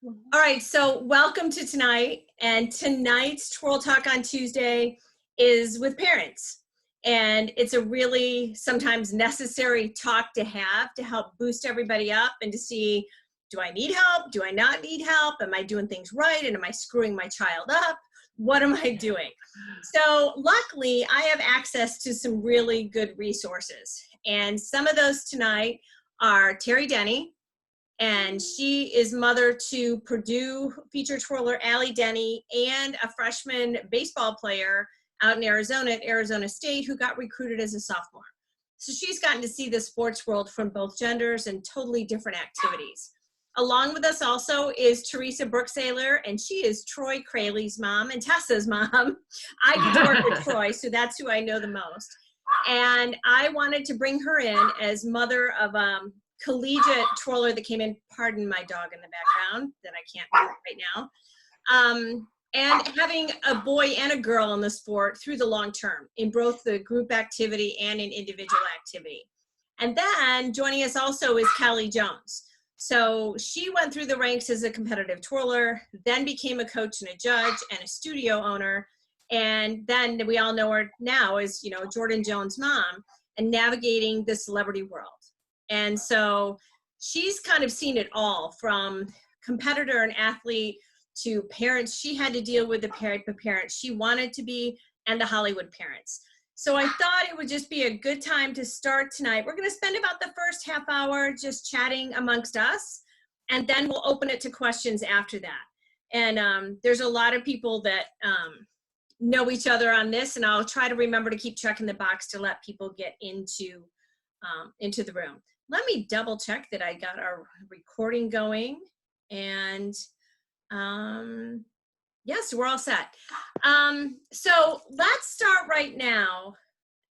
All right, so welcome to tonight. And tonight's Twirl Talk on Tuesday is with parents. And it's a really sometimes necessary talk to have to help boost everybody up and to see, do I need help? Do I not need help? Am I doing things right? And am I screwing my child up? What am I doing? So luckily, I have access to some really good resources. And some of those tonight are Teresa Dennie, and she is mother to Purdue Feature Twirler Alicia Dennie and a freshman baseball player out in Arizona at Arizona State who got recruited as a sophomore. So she's gotten to see the sports world from both genders and totally different activities. Along with us also is Teresa Bruchsaler, and she is Troy Kraly's mom and Tessa's mom. I get to work with Troy, so that's who I know the most. And I wanted to bring her in as mother of collegiate twirler that came in, pardon my dog in the background that I can't mute right now, and having a boy and a girl in the sport through the long term in both the group activity and in individual activity. And then joining us also is Jordyn Jones. So she went through the ranks as a competitive twirler, then became a coach and a judge and a studio owner. And then we all know her now as, you know, Jordyn Jones' mom and navigating the celebrity world. And so she's kind of seen it all, from competitor and athlete to parents she had to deal with, the parents she wanted to be, and the Hollywood parents. So I thought it would just be a good time to start tonight. We're going to spend about the first half hour just chatting amongst us, and then we'll open it to questions after that. And there's a lot of people that know each other on this, and I'll try to remember to keep checking the box to let people get into the room. Let me double check that I got our recording going, and yes, we're all set. So let's start right now.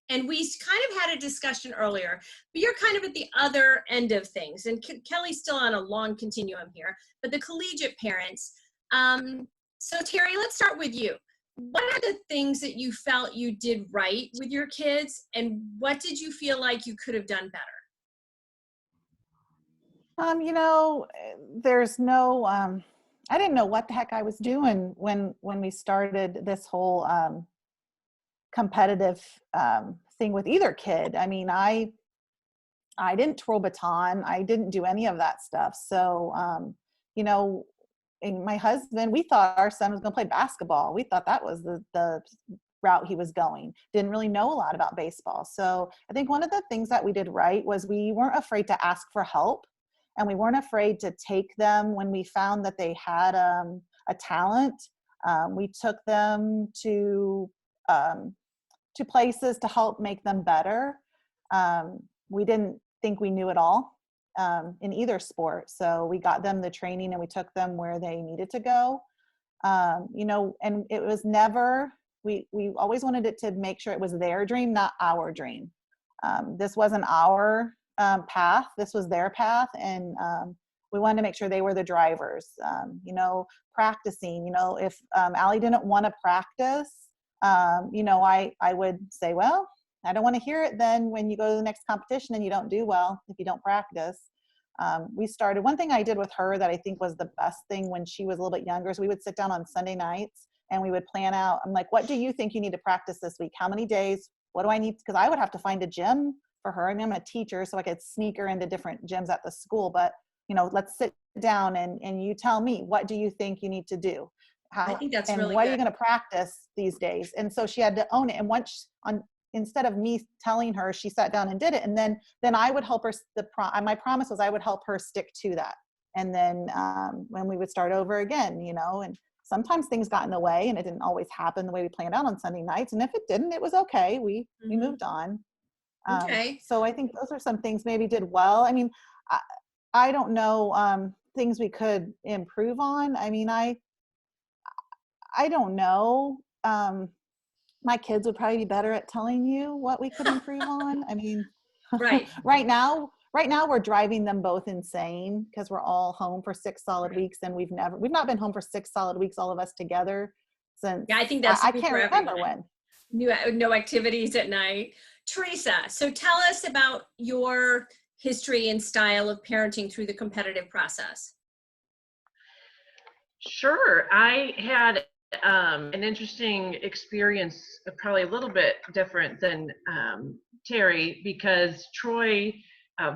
And we kind of had a discussion earlier, but you're kind of at the other end of things. And Kelly's still on a long continuum here, but the collegiate parents. So Terry, let's start with you. What are the things that you felt you did right with your kids, and what did you feel like you could have done better? You know, there's no, I didn't know what the heck I was doing when we started this whole competitive thing with either kid. I mean, I didn't twirl baton. I didn't do any of that stuff. So, you know, and my husband, we thought our son was going to play basketball. We thought that was the route he was going. Didn't really know a lot about baseball. So I think one of the things that we did right was we weren't afraid to ask for help. And we weren't afraid to take them when we found that they had a talent. We took them to places to help make them better. We didn't think we knew it all in either sport. So we got them the training and we took them where they needed to go. You know, and it was never, we always wanted it to make sure it was their dream, not our dream. This wasn't our path. This was their path, and we wanted to make sure they were the drivers. You know, practicing, you know, if Allie didn't want to practice, you know, I would say, well, I don't want to hear it then when you go to the next competition and you don't do well if you don't practice. We started, one thing I did with her that I think was the best thing when she was a little bit younger is we would sit down on Sunday nights and we would plan out. I'm like, what do you think you need to practice this week? How many days? What do I need? Because I would have to find a gym for her. I mean, I'm a teacher, so I could sneak her into different gyms at the school, but you know, let's sit down and you tell me, what do you think you need to do? I think that's and really what good. Are you going to practice these days? And so she had to own it. And once instead of me telling her, she sat down and did it. And then I would help her. My promise was I would help her stick to that. And then when we would start over again, you know, and sometimes things got in the way and it didn't always happen the way we planned out on Sunday nights. And if it didn't, it was okay. We moved on. Okay. So I think those are some things maybe did well. I mean, I don't know things we could improve on. I mean, I don't know. My kids would probably be better at telling you what we could improve on. I mean, right. right now we're driving them both insane because we're all home for 6 solid weeks, and we've not been home for 6 solid weeks, all of us together, since I think that's I can't remember when. No activities at night. Teresa, so tell us about your history and style of parenting through the competitive process. Sure. I had an interesting experience, probably a little bit different than Terry, because Troy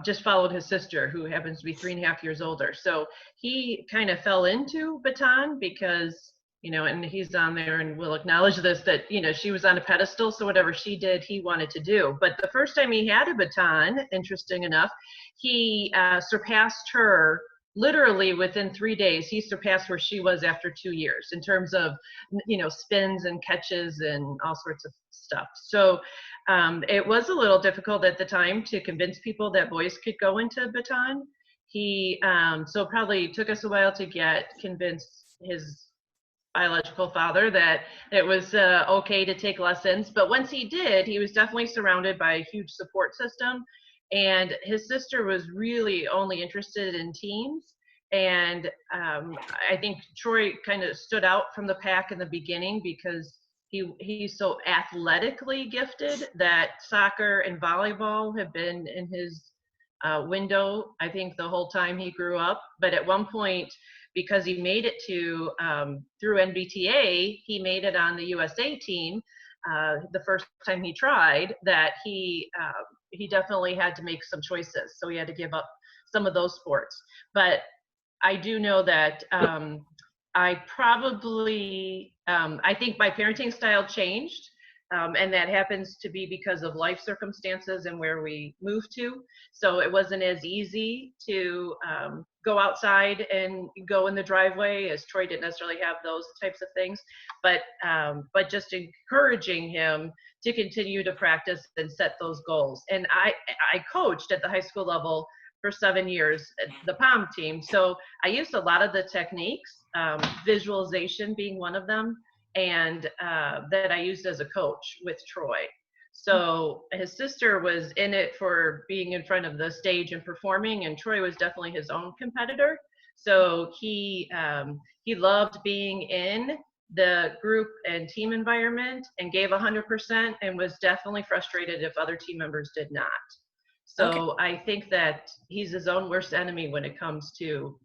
just followed his sister, who happens to be 3.5 years older. So he kind of fell into baton because, and he's on there and will acknowledge this, that, she was on a pedestal. So whatever she did, he wanted to do. But the first time he had a baton, interesting enough, he surpassed her. Literally within 3 days, he surpassed where she was after 2 years in terms of, spins and catches and all sorts of stuff. So it was a little difficult at the time to convince people that boys could go into baton. He so probably took us a while to convince his biological father that it was okay to take lessons. But once he did, he was definitely surrounded by a huge support system. And his sister was really only interested in teams. And I think Troy kind of stood out from the pack in the beginning because he's so athletically gifted that soccer and volleyball have been in his window, I think, the whole time he grew up. But at one point, because he made it to through NBTA, he made it on the USA team the first time he tried, that he definitely had to make some choices. So he had to give up some of those sports. But I do know that I think my parenting style changed. And that happens to be because of life circumstances and where we moved to. So it wasn't as easy to go outside and go in the driveway, as Troy didn't necessarily have those types of things. But just encouraging him to continue to practice and set those goals. And I coached at the high school level for 7 years, the POM team. So I used a lot of the techniques, visualization being one of them, and that I used as a coach with Troy. So his sister was in it for being in front of the stage and performing, and Troy was definitely his own competitor. So he loved being in the group and team environment and gave 100%, and was definitely frustrated if other team members did not. So okay. I think that he's his own worst enemy when it comes to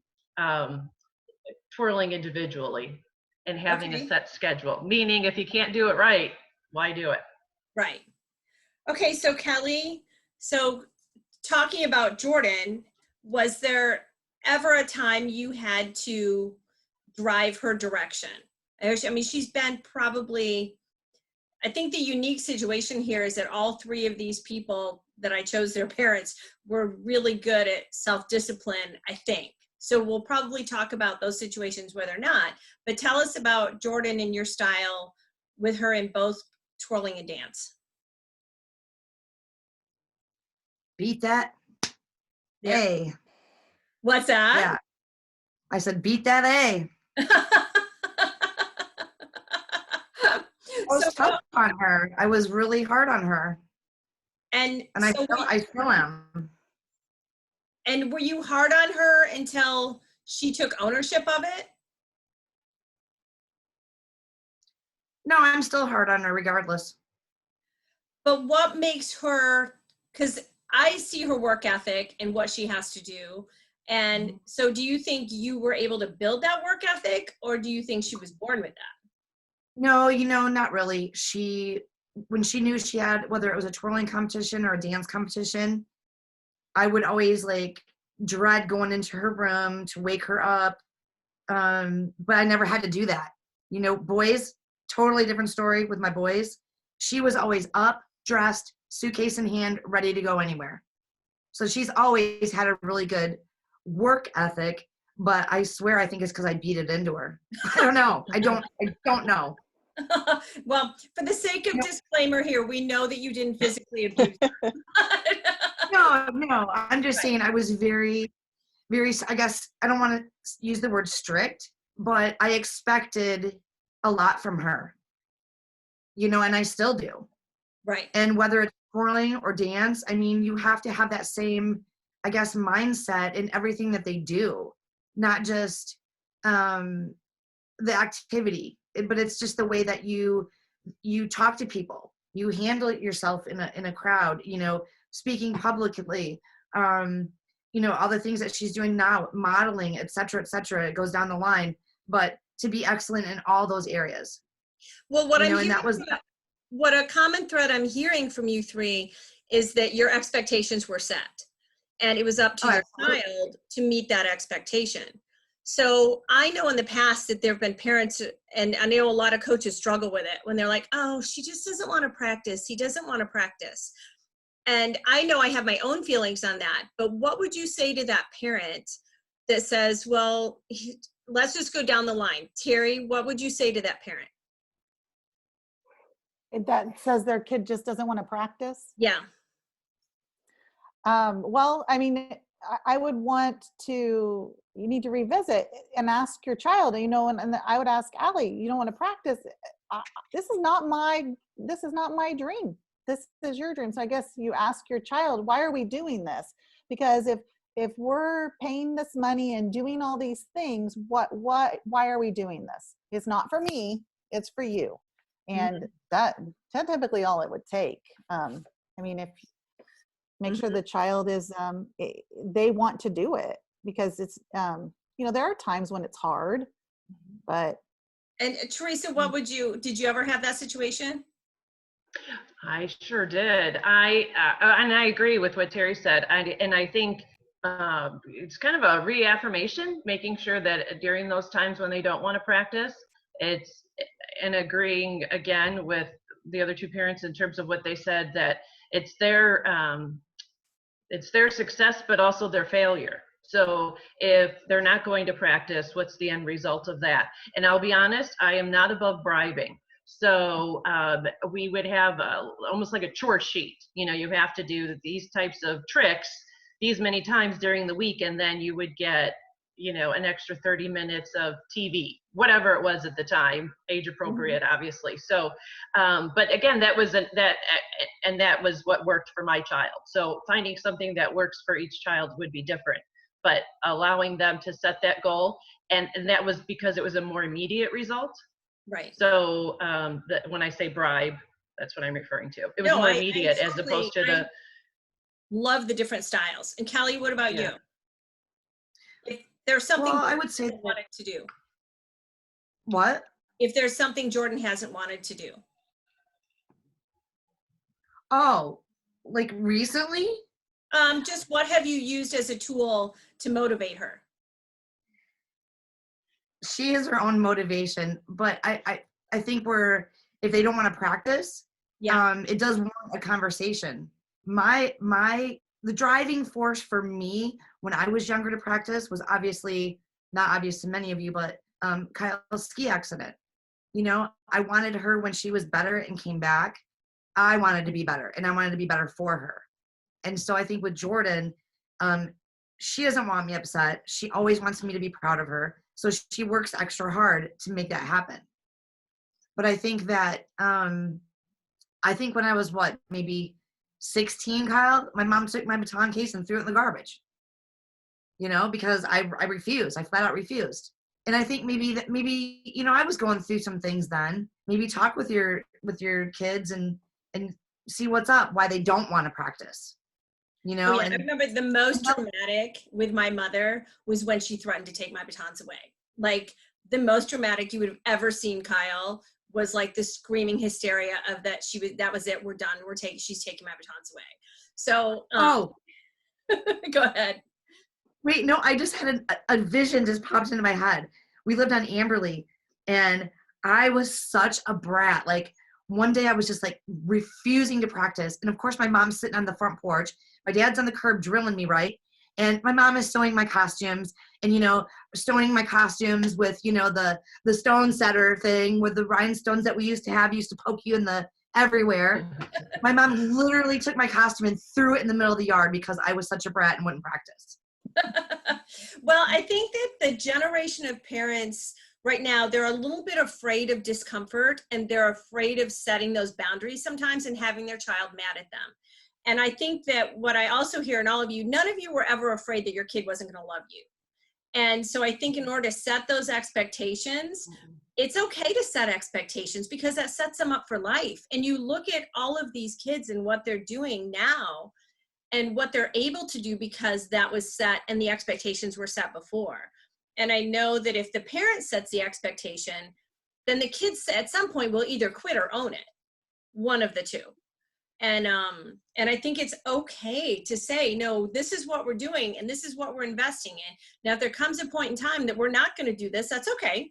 twirling individually and having a set schedule. Meaning, if you can't do it right, why do it? Right. Okay, so Kelly, so talking about Jordyn, was there ever a time you had to drive her direction? I mean, she's been probably, I think the unique situation here is that all three of these people that I chose their parents were really good at self-discipline, I think. So we'll probably talk about those situations whether or not, but tell us about Jordyn and your style with her in both twirling and dance. Beat that A. What's that? Yeah. I said, beat that A. I was tough on her. I was really hard on her. And so I still am. And were you hard on her until she took ownership of it? No, I'm still hard on her regardless. But what makes her, because I see her work ethic and what she has to do. And so do you think you were able to build that work ethic, or do you think she was born with that? No, not really. When she knew she had, whether it was a twirling competition or a dance competition, I would always dread going into her room to wake her up. But I never had to do that. Boys, totally different story with my boys. She was always up, dressed, suitcase in hand, ready to go anywhere. So she's always had a really good work ethic, but I swear I think it's because I beat it into her. I don't know. I don't know. Well, for the sake of disclaimer here, we know that you didn't physically abuse her. No. I'm just saying I was very, very, I guess I don't want to use the word strict, but I expected a lot from her, and I still do. Right. And whether it's twirling or dance, I mean, you have to have that same, I guess, mindset in everything that they do, not just the activity, but it's just the way that you talk to people, you handle it yourself in a crowd, speaking publicly, all the things that she's doing now, modeling, et cetera, it goes down the line. but to be excellent in all those areas. Well, what You I'm know, and hearing, that was what a common thread I'm hearing from you three is that your expectations were set, and it was up to Oh, your absolutely. child to meet that expectation. So I know in the past that there have been parents, and I know a lot of coaches struggle with it when they're like, oh, she just doesn't want to practice. He doesn't want to practice. And I know I have my own feelings on that, but what would you say to that parent that says, well, let's just go down the line. Terry, what would you say to that parent? That says their kid just doesn't want to practice. Yeah. Well, I mean, I would want to, you need to revisit and ask your child, you know, and I would ask Allie, you don't want to practice. This is not my dream. This is your dream. So I guess you ask your child, why are we doing this? Because if we're paying this money and doing all these things, why are we doing this? It's not for me, it's for you. And that's typically all it would take. I mean, if make sure the child is, they want to do it, because it's, you know, there are times when it's hard, but. And Teresa, did you ever have that situation? I sure did. And I agree with what Terry said. And I think it's kind of a reaffirmation, making sure that during those times when they don't want to practice, and agreeing again with the other two parents in terms of what they said, that it's their success, but also their failure. So if they're not going to practice, what's the end result of that? And I'll be honest, I am not above bribing. So we would have almost like a chore sheet. You know, you have to do these types of tricks these many times during the week, and then you would get, you know, an extra 30 minutes of TV, whatever it was at the time, age appropriate, obviously. So, but again, that was what worked for my child. So finding something that works for each child would be different, but allowing them to set that goal. And that was because it was a more immediate result. Right. So when I say bribe, that's what I'm referring to. It was more immediate as opposed to the. Love the different styles. And Callie, what about you? If there's something I would say wanted to do. What? If there's something Jordyn hasn't wanted to do. Oh, like recently? Just what have you used as a tool to motivate her? She has her own motivation, but I think if they don't want to practice, it does want a conversation. The driving force for me when I was younger to practice was obviously not obvious to many of you, but Kyle's ski accident. You know, I wanted her, when she was better and came back, I wanted to be better, and I wanted to be better for her. And so I think with Jordyn, she doesn't want me upset. She always wants me to be proud of her. So she works extra hard to make that happen. But I think that, when I was maybe 16, Kyle, my mom took my baton case and threw it in the garbage, you know, because I refused. I flat out refused. And I think maybe, you know, I was going through some things then. Maybe talk with your kids and see what's up, why they don't want to practice, you know. I remember the most dramatic with my mother was when she threatened to take my batons away. Like the most dramatic you would have ever seen, Kyle, was like the screaming hysteria of that that was it, we're done, she's taking my batons away. So go ahead. Wait, no, I just had a vision just popped into my head. We lived on Amberley, and I was such a brat. Like one day I was just like refusing to practice, and of course my mom's sitting on the front porch, my dad's on the curb drilling me, right? And my mom is sewing my costumes, and, you know, sewing my costumes with, you know, the stone setter thing with the rhinestones that we used to poke you in the everywhere. My mom literally took my costume and threw it in the middle of the yard because I was such a brat and wouldn't practice. Well, I think that the generation of parents right now, they're a little bit afraid of discomfort, and they're afraid of setting those boundaries sometimes and having their child mad at them. And I think that what I also hear in all of you, none of you were ever afraid that your kid wasn't going to love you. And so I think in order to set those expectations, it's okay to set expectations, because that sets them up for life. And you look at all of these kids and what they're doing now and what they're able to do because that was set and the expectations were set before. And I know that if the parent sets the expectation, then the kids at some point will either quit or own it, one of the two. And I think it's okay to say, no, this is what we're doing and this is what we're investing in. Now, if there comes a point in time that we're not going to do this, that's okay.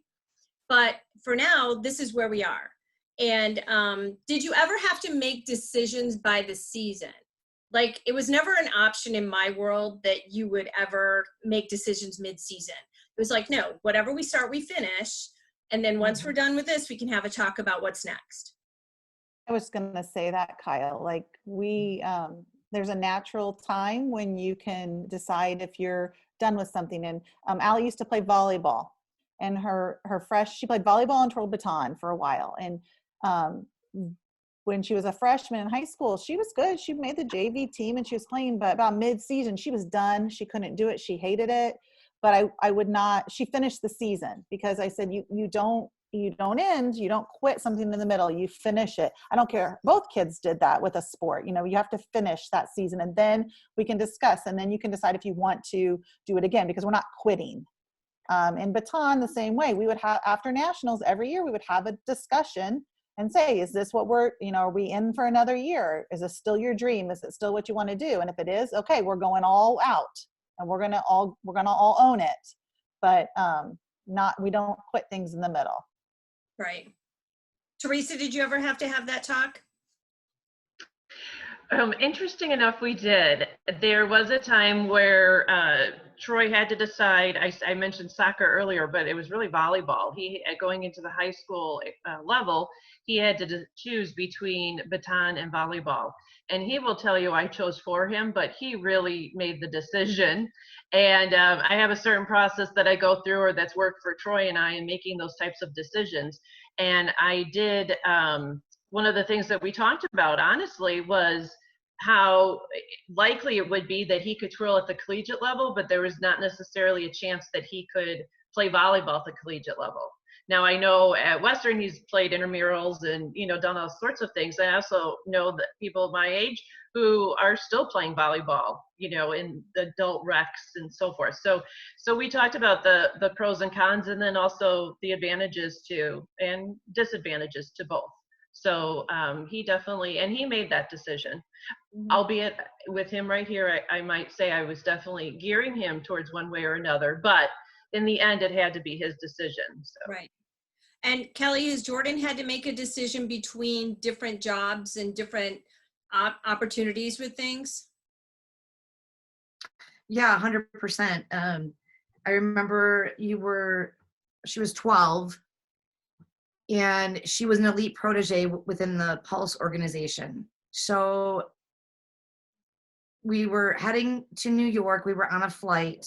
But for now, this is where we are. And did you ever have to make decisions by the season? Like, it was never an option in my world that you would ever make decisions mid-season. It was like, no, whatever we start, we finish. And then once we're done with this, we can have a talk about what's next. I was going to say that, Kyle, like there's a natural time when you can decide if you're done with something. And Allie used to play volleyball, and she played volleyball and twirl baton for a while. And when she was a freshman in high school, she was good. She made the JV team and she was playing, but about mid-season, she was done. She couldn't do it. She hated it. But I would not, she finished the season, because I said, you don't quit something in the middle, you finish it. I don't care. Both kids did that with a sport. You have to finish that season, and then we can discuss, and then you can decide if you want to do it again, because we're not quitting. In baton, the same way. We would have, after nationals every year, we would have a discussion and say, is this what are we in for another year? Is this still your dream? Is it still what you want to do? And if it is, okay, we're going all out, and we're gonna all own it. But we don't quit things in the middle. Right. Teresa, did you ever have to have that talk? Interesting enough, we did. There was a time where Troy had to decide. I mentioned soccer earlier, but it was really volleyball. Going into the high school level, he had to choose between baton and volleyball. And he will tell you I chose for him, but he really made the decision. And I have a certain process that I go through, or that's worked for Troy and I in making those types of decisions. And I did, one of the things that we talked about, honestly, was how likely it would be that he could twirl at the collegiate level, but there was not necessarily a chance that he could play volleyball at the collegiate level. Now, I know at Western he's played intramurals and done all sorts of things. I also know that people my age who are still playing volleyball, in the adult recs and so forth. So we talked about the pros and cons, and then also the advantages to and disadvantages to both. So he definitely, and he made that decision. Albeit with him right here, I might say I was definitely gearing him towards one way or another, but in the end, it had to be his decision. So. Right. And Kelly, has Jordyn had to make a decision between different jobs and different opportunities with things? Yeah, 100%. I remember she was 12, and she was an elite protege within the Pulse organization. So we were heading to New York. We were on a flight,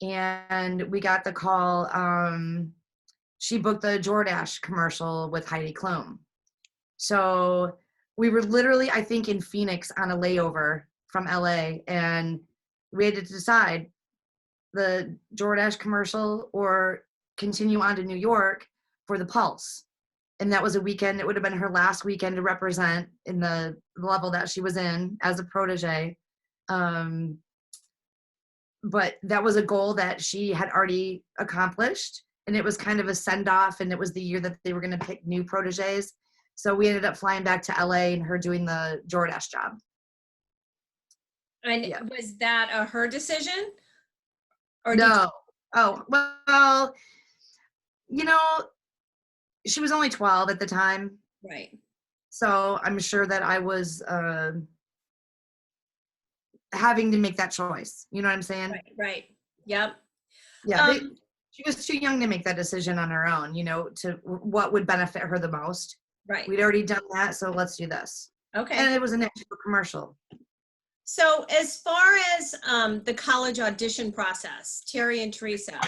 and we got the call. She booked the DoorDash commercial with Heidi Klum. So we were literally, I think, in Phoenix on a layover from LA, and we had to decide the DoorDash commercial or continue on to New York for the Pulse. And that was a weekend. It would have been her last weekend to represent in the level that she was in as a protege. But that was a goal that she had already accomplished. And it was kind of a send-off, and it was the year that they were going to pick new proteges. So we ended up flying back to LA and her doing the DoorDash job. And yeah. Was that her decision? Or no. Oh, well, she was only 12 at the time. Right. So I'm sure that I was having to make that choice. You know what I'm saying? Right. Yep. Yeah. She was too young to make that decision on her own, to what would benefit her the most. Right. We'd already done that, so let's do this. Okay. And it was an actual commercial. So as far as the college audition process, Terry and Teresa,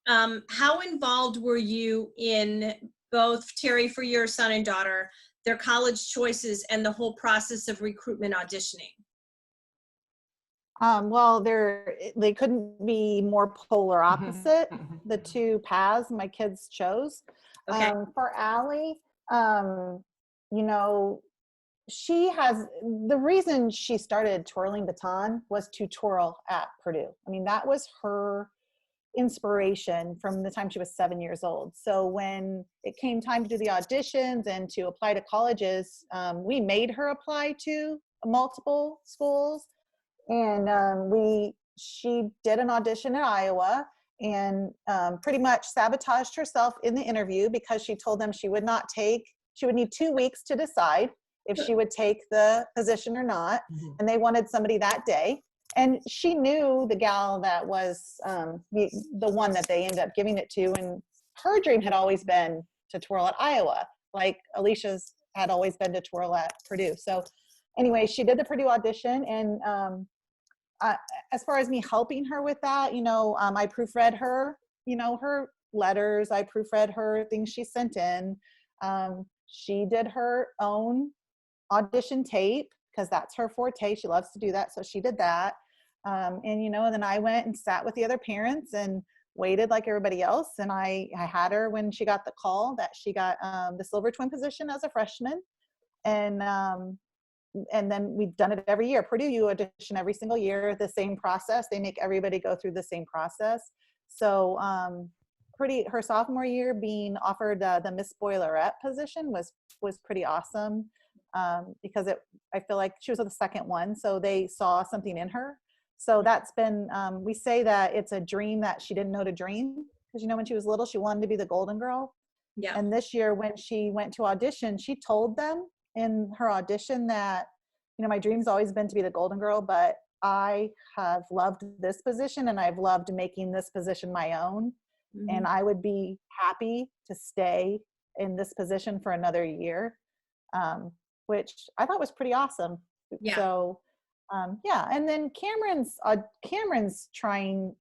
how involved were you in both, Terry, for your son and daughter, their college choices and the whole process of recruitment auditioning? Well, they couldn't be more polar opposite, the two paths my kids chose. Okay. For Allie, she has, the reason she started twirling baton was to twirl at Purdue. I mean, that was her inspiration from the time she was 7 years old. So when it came time to do the auditions and to apply to colleges, we made her apply to multiple schools. And she did an audition at Iowa and pretty much sabotaged herself in the interview because she told them she would need 2 weeks to decide if she would take the position or not. And they wanted somebody that day. And she knew the gal that was the one that they ended up giving it to. And her dream had always been to twirl at Iowa, like Alicia's had always been to twirl at Purdue. So anyway, she did the Purdue audition. And as far as me helping her with that, I proofread her, her letters. I proofread her things she sent in. She did her own audition tape because that's her forte. She loves to do that. So she did that. And then I went and sat with the other parents and waited like everybody else. And I had her when she got the call that she got the silver twin position as a freshman. And then we've done it every year. Purdue, you audition every single year, the same process. They make everybody go through the same process. So her sophomore year being offered the Miss Spoilerette position was pretty awesome. Because I feel like she was the second one, so they saw something in her. So that's been, we say that it's a dream that she didn't know to dream, because when she was little, she wanted to be the Golden Girl. Yeah. And this year when she went to audition, she told them in her audition that, my dream's always been to be the Golden Girl, but I have loved this position and I've loved making this position my own. And I would be happy to stay in this position for another year. Which I thought was pretty awesome. Yeah. So, and then Cameron's trying,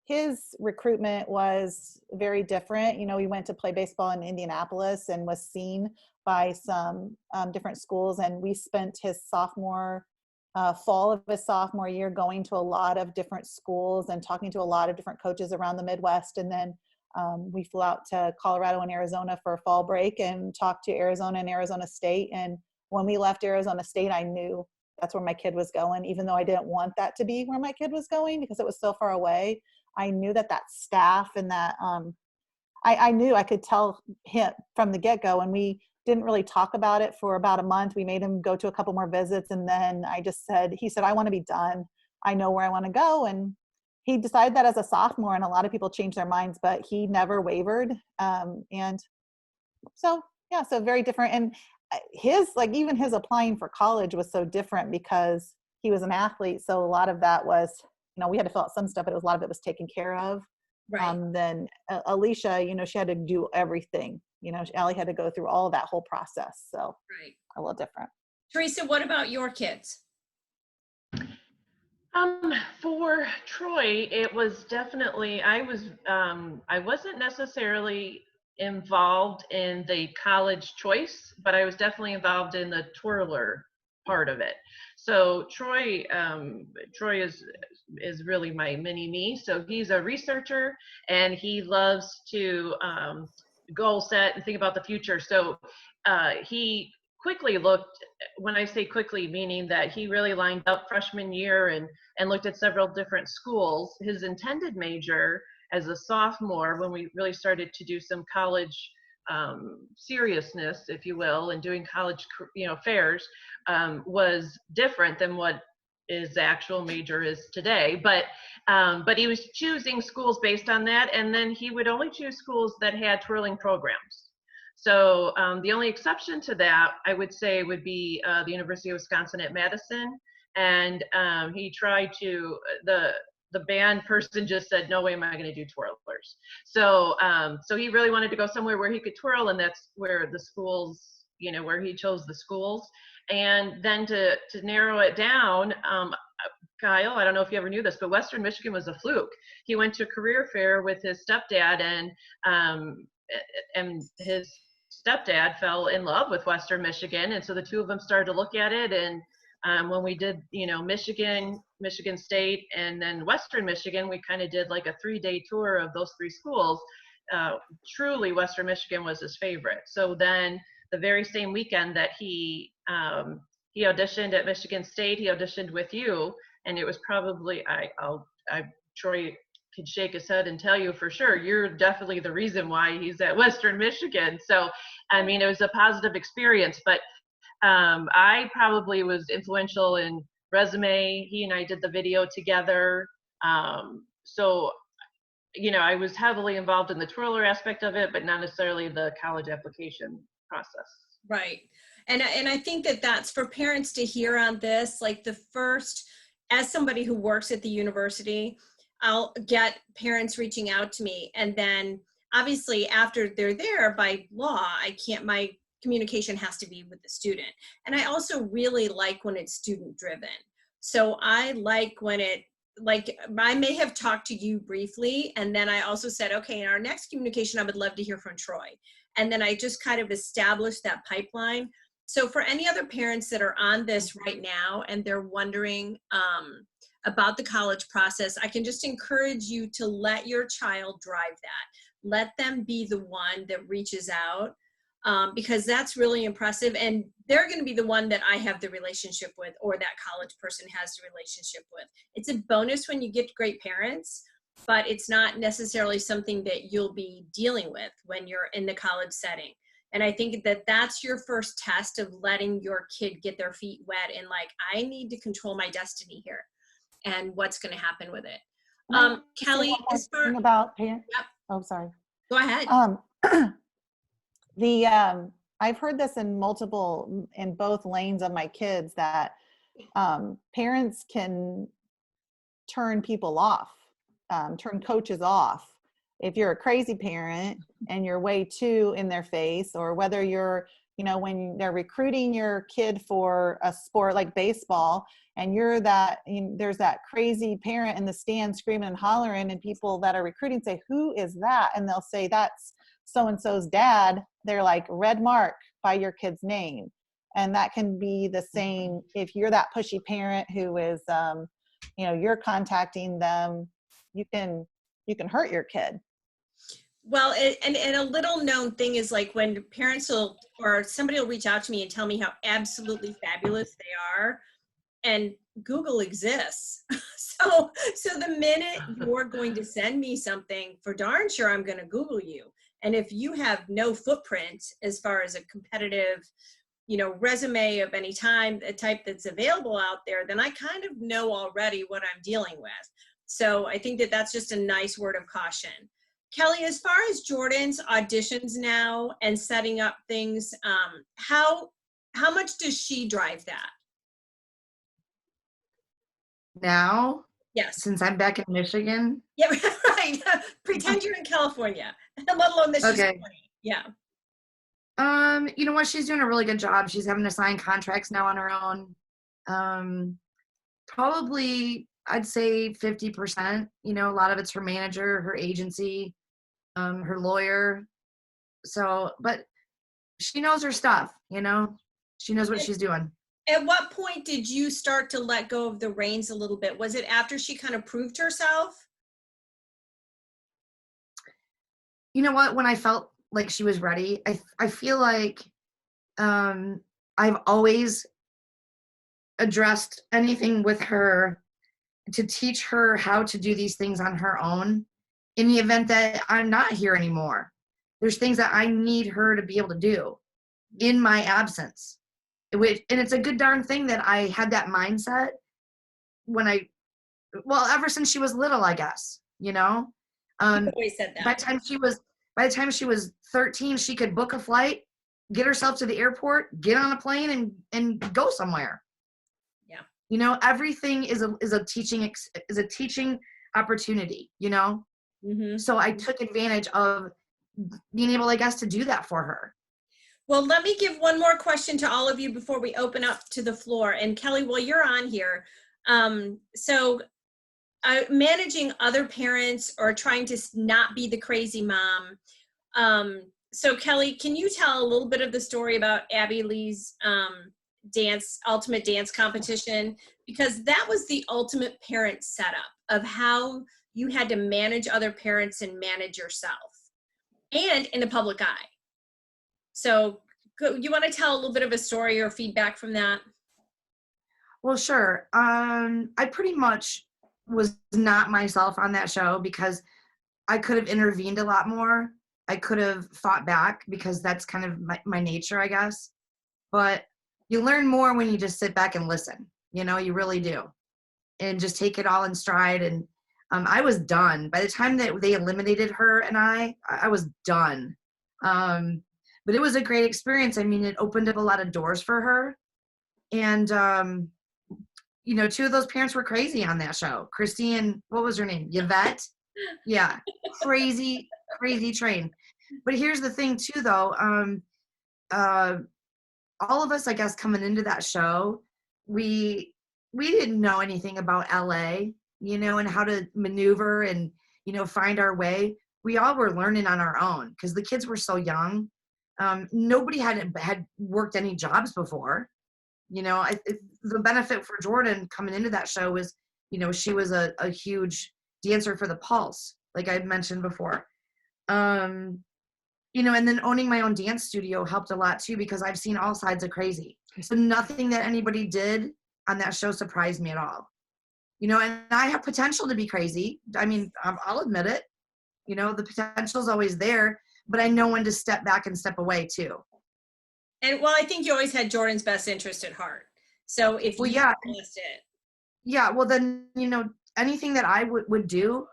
his recruitment was very different. He went to play baseball in Indianapolis and was seen by some different schools. And we spent his fall of his sophomore year going to a lot of different schools and talking to a lot of different coaches around the Midwest. And then we flew out to Colorado and Arizona for fall break and talked to Arizona and Arizona State. And when we left Arizona State, I knew that's where my kid was going, even though I didn't want that to be where my kid was going because it was so far away. I knew that staff and that I knew I could tell him from the get-go, and we didn't really talk about it for about a month. We made him go to a couple more visits. And then he said, I want to be done. I know where I want to go. And he decided that as a sophomore, and a lot of people changed their minds, but he never wavered. And so very different. And even his applying for college was so different because he was an athlete. So a lot of that was, we had to fill out some stuff, but a lot of it was taken care of. Right. Then Alicia, she had to do everything. Allie had to go through all of that whole process. So Right. a little different. Teresa, what about your kids? For Troy, it was definitely, I wasn't necessarily involved in the college choice, but I was definitely involved in the twirler part of it. So Troy is really my mini me. So he's a researcher and he loves to goal set and think about the future. So he quickly looked, when I say quickly, meaning that he really lined up freshman year and looked at several different schools. His intended major as a sophomore, when we really started to do some college seriousness, if you will, and doing college fairs, was different than what his actual major is today. But he was choosing schools based on that, and then he would only choose schools that had twirling programs. So the only exception to that, I would say, would be the University of Wisconsin at Madison. And he tried to, the band person just said, no way am I going to do twirlers. So he really wanted to go somewhere where he could twirl, and that's where the schools, where he chose the schools. And then to narrow it down, Kyle, I don't know if you ever knew this, but Western Michigan was a fluke. He went to a career fair with his stepdad, and his stepdad fell in love with Western Michigan. And so the two of them started to look at it. And when we did, Michigan State, and then Western Michigan, we kind of did like a 3-day tour of those 3 schools. Truly, Western Michigan was his favorite. So then the very same weekend that he auditioned at Michigan State, he auditioned with you, and it was probably, Troy could shake his head and tell you for sure, you're definitely the reason why he's at Western Michigan. So, I mean, it was a positive experience, but I probably was influential in resume. He and I did the video together. So, you know, I was heavily involved in the twirler aspect of it, but not necessarily the college application process. Right. And I think that that's for parents to hear on this, like the first, as somebody who works at the university, I'll get parents reaching out to me. And then obviously after they're there, by law, my communication has to be with the student. And I also really like when it's student driven. So I like when I may have talked to you briefly, and then I also said, okay, in our next communication, I would love to hear from Troy. And then I just kind of established that pipeline. So for any other parents that are on this right now and they're wondering about the college process, I can just encourage you to let your child drive that. Let them be the one that reaches out, because that's really impressive. And they're going to be the one that I have the relationship with, or that college person has the relationship with. It's a bonus when you get great parents, but it's not necessarily something that you'll be dealing with when you're in the college setting. And I think that that's your first test of letting your kid get their feet wet and like, I need to control my destiny here and what's going to happen with it. Kelly, as far about parents. Yep. Oh, sorry. Go ahead. I've heard this in both lanes of my kids, that parents can turn people off, turn coaches off. If you're a crazy parent and you're way too in their face, or whether you're, you know, when they're recruiting your kid for a sport like baseball, and there's that crazy parent in the stand screaming and hollering, and people that are recruiting say, who is that? And they'll say, that's so-and-so's dad. They're like, red mark by your kid's name. And that can be the same if you're that pushy parent who is, you're contacting them, you can hurt your kid. Well, and a little known thing is like when parents or somebody will reach out to me and tell me how absolutely fabulous they are, and Google exists. So the minute you're going to send me something, for darn sure I'm going to Google you. And if you have no footprint as far as a competitive, resume of any type that's available out there, then I kind of know already what I'm dealing with. So I think that that's just a nice word of caution. Kelly, as far as Jordyn's auditions now and setting up things, how much does she drive that? Now? Yes. Since I'm back in Michigan? Yeah, right. Pretend you're in California, let alone that she's 20. Yeah. You know what? She's doing a really good job. She's having to sign contracts now on her own. Probably, I'd say 50%. A lot of it's her manager, her agency, her lawyer. So, but she knows her stuff, She knows what she's doing. At what point did you start to let go of the reins a little bit? Was it after she kind of proved herself? You know what? When I felt like she was ready, I feel like I've always addressed anything with her to teach her how to do these things on her own in the event that I'm not here anymore. There's things that I need her to be able to do in my absence. And it's a good darn thing that I had that mindset ever since she was little, I guess, You always said that. By the time she was 13, she could book a flight, get herself to the airport, get on a plane and go somewhere. Yeah. Everything is a teaching opportunity, Mm-hmm. So I took advantage of being able, I guess, to do that for her. Well, let me give one more question to all of you before we open up to the floor. And Kelly, while you're on here, managing other parents or trying to not be the crazy mom. So Kelly, can you tell a little bit of the story about Abby Lee's ultimate dance competition? Because that was the ultimate parent setup of how you had to manage other parents and manage yourself and in the public eye. So you want to tell a little bit of a story or feedback from that? Well, sure. I pretty much was not myself on that show because I could have intervened a lot more. I could have fought back because that's kind of my nature, I guess. But you learn more when you just sit back and listen. You know, you really do. And just take it all in stride. And I was done. By the time that they eliminated her and I was done. But it was a great experience. I mean, it opened up a lot of doors for her. And, you know, 2 of those parents were crazy on that show. Christy and, what was her name? Yvette? Yeah, crazy train. But here's the thing too, though. All of us, I guess, coming into that show, we didn't know anything about LA, you know, and how to maneuver and, you know, find our way. We all were learning on our own because the kids were so young. Nobody had worked any jobs before. You know, the benefit for Jordyn coming into that show was, you know, she was a huge dancer for the Pulse, like I mentioned before. You know, and then owning my own dance studio helped a lot too, because I've seen all sides of crazy. So nothing that anybody did on that show surprised me at all. You know, and I have potential to be crazy. I mean, I'll admit it. You know, the potential's always there, but I know when to step back and step away too. And well, I think you always had Jordan's best interest at heart. So if you missed it. Yeah, well then, you know, anything that I would do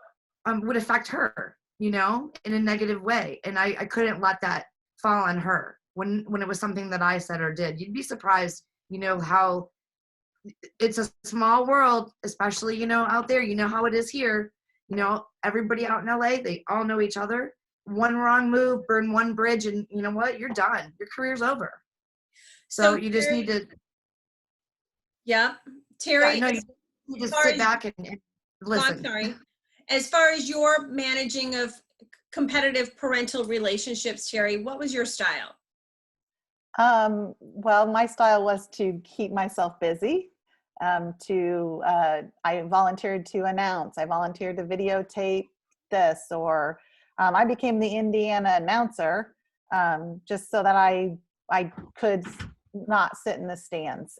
would affect her, you know, in a negative way. And I couldn't let that fall on her when it was something that I said or did. You'd be surprised, you know, how it's a small world, especially, you know, out there. You know how it is here. You know, everybody out in LA, they all know each other. One wrong move, burn one bridge, and you know what? You're done. Your career's over. So you just need to. Yeah, Terry. Yeah, no, you just sit back and listen. I'm sorry. As far as your managing of competitive parental relationships, Terry, what was your style? Well, my style was to keep myself busy. I volunteered to announce. I volunteered to videotape this, or I became the Indiana announcer just so that I could not sit in the stands.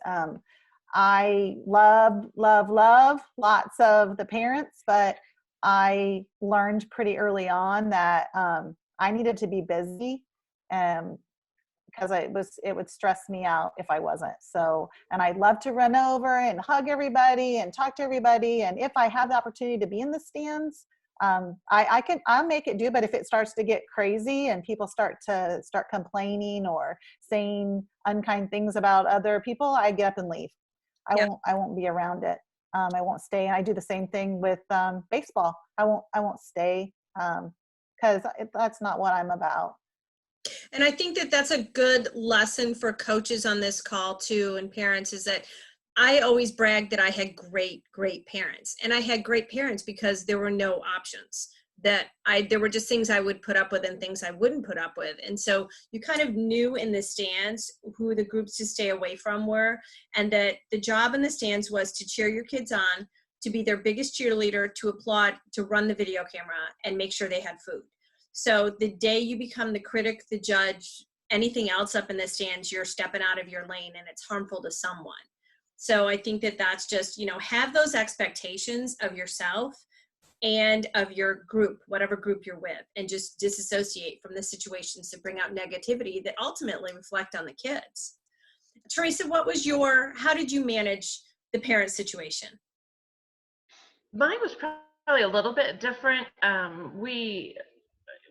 I love lots of the parents, but I learned pretty early on that I needed to be busy because it would stress me out if I wasn't. So, and I'd love to run over and hug everybody and talk to everybody. And if I have the opportunity to be in the stands, I'll make it do. But if it starts to get crazy and people start complaining or saying unkind things about other people, I get up and leave. I won't be around it. I won't stay. And I do the same thing with baseball. I won't stay because that's not what I'm about. And I think that that's a good lesson for coaches on this call too, and parents, is that I always brag that I had great parents. And I had great parents because there were no options. There were just things I would put up with and things I wouldn't put up with. And so you kind of knew in the stands who the groups to stay away from were, and that the job in the stands was to cheer your kids on, to be their biggest cheerleader, to applaud, to run the video camera, and make sure they had food. So the day you become the critic, the judge, anything else up in the stands, you're stepping out of your lane and it's harmful to someone. So I think that that's just, you know, have those expectations of yourself and of your group, whatever group you're with, and just disassociate from the situations that bring out negativity that ultimately reflect on the kids. Teresa, how did you manage the parent situation? Mine was probably a little bit different.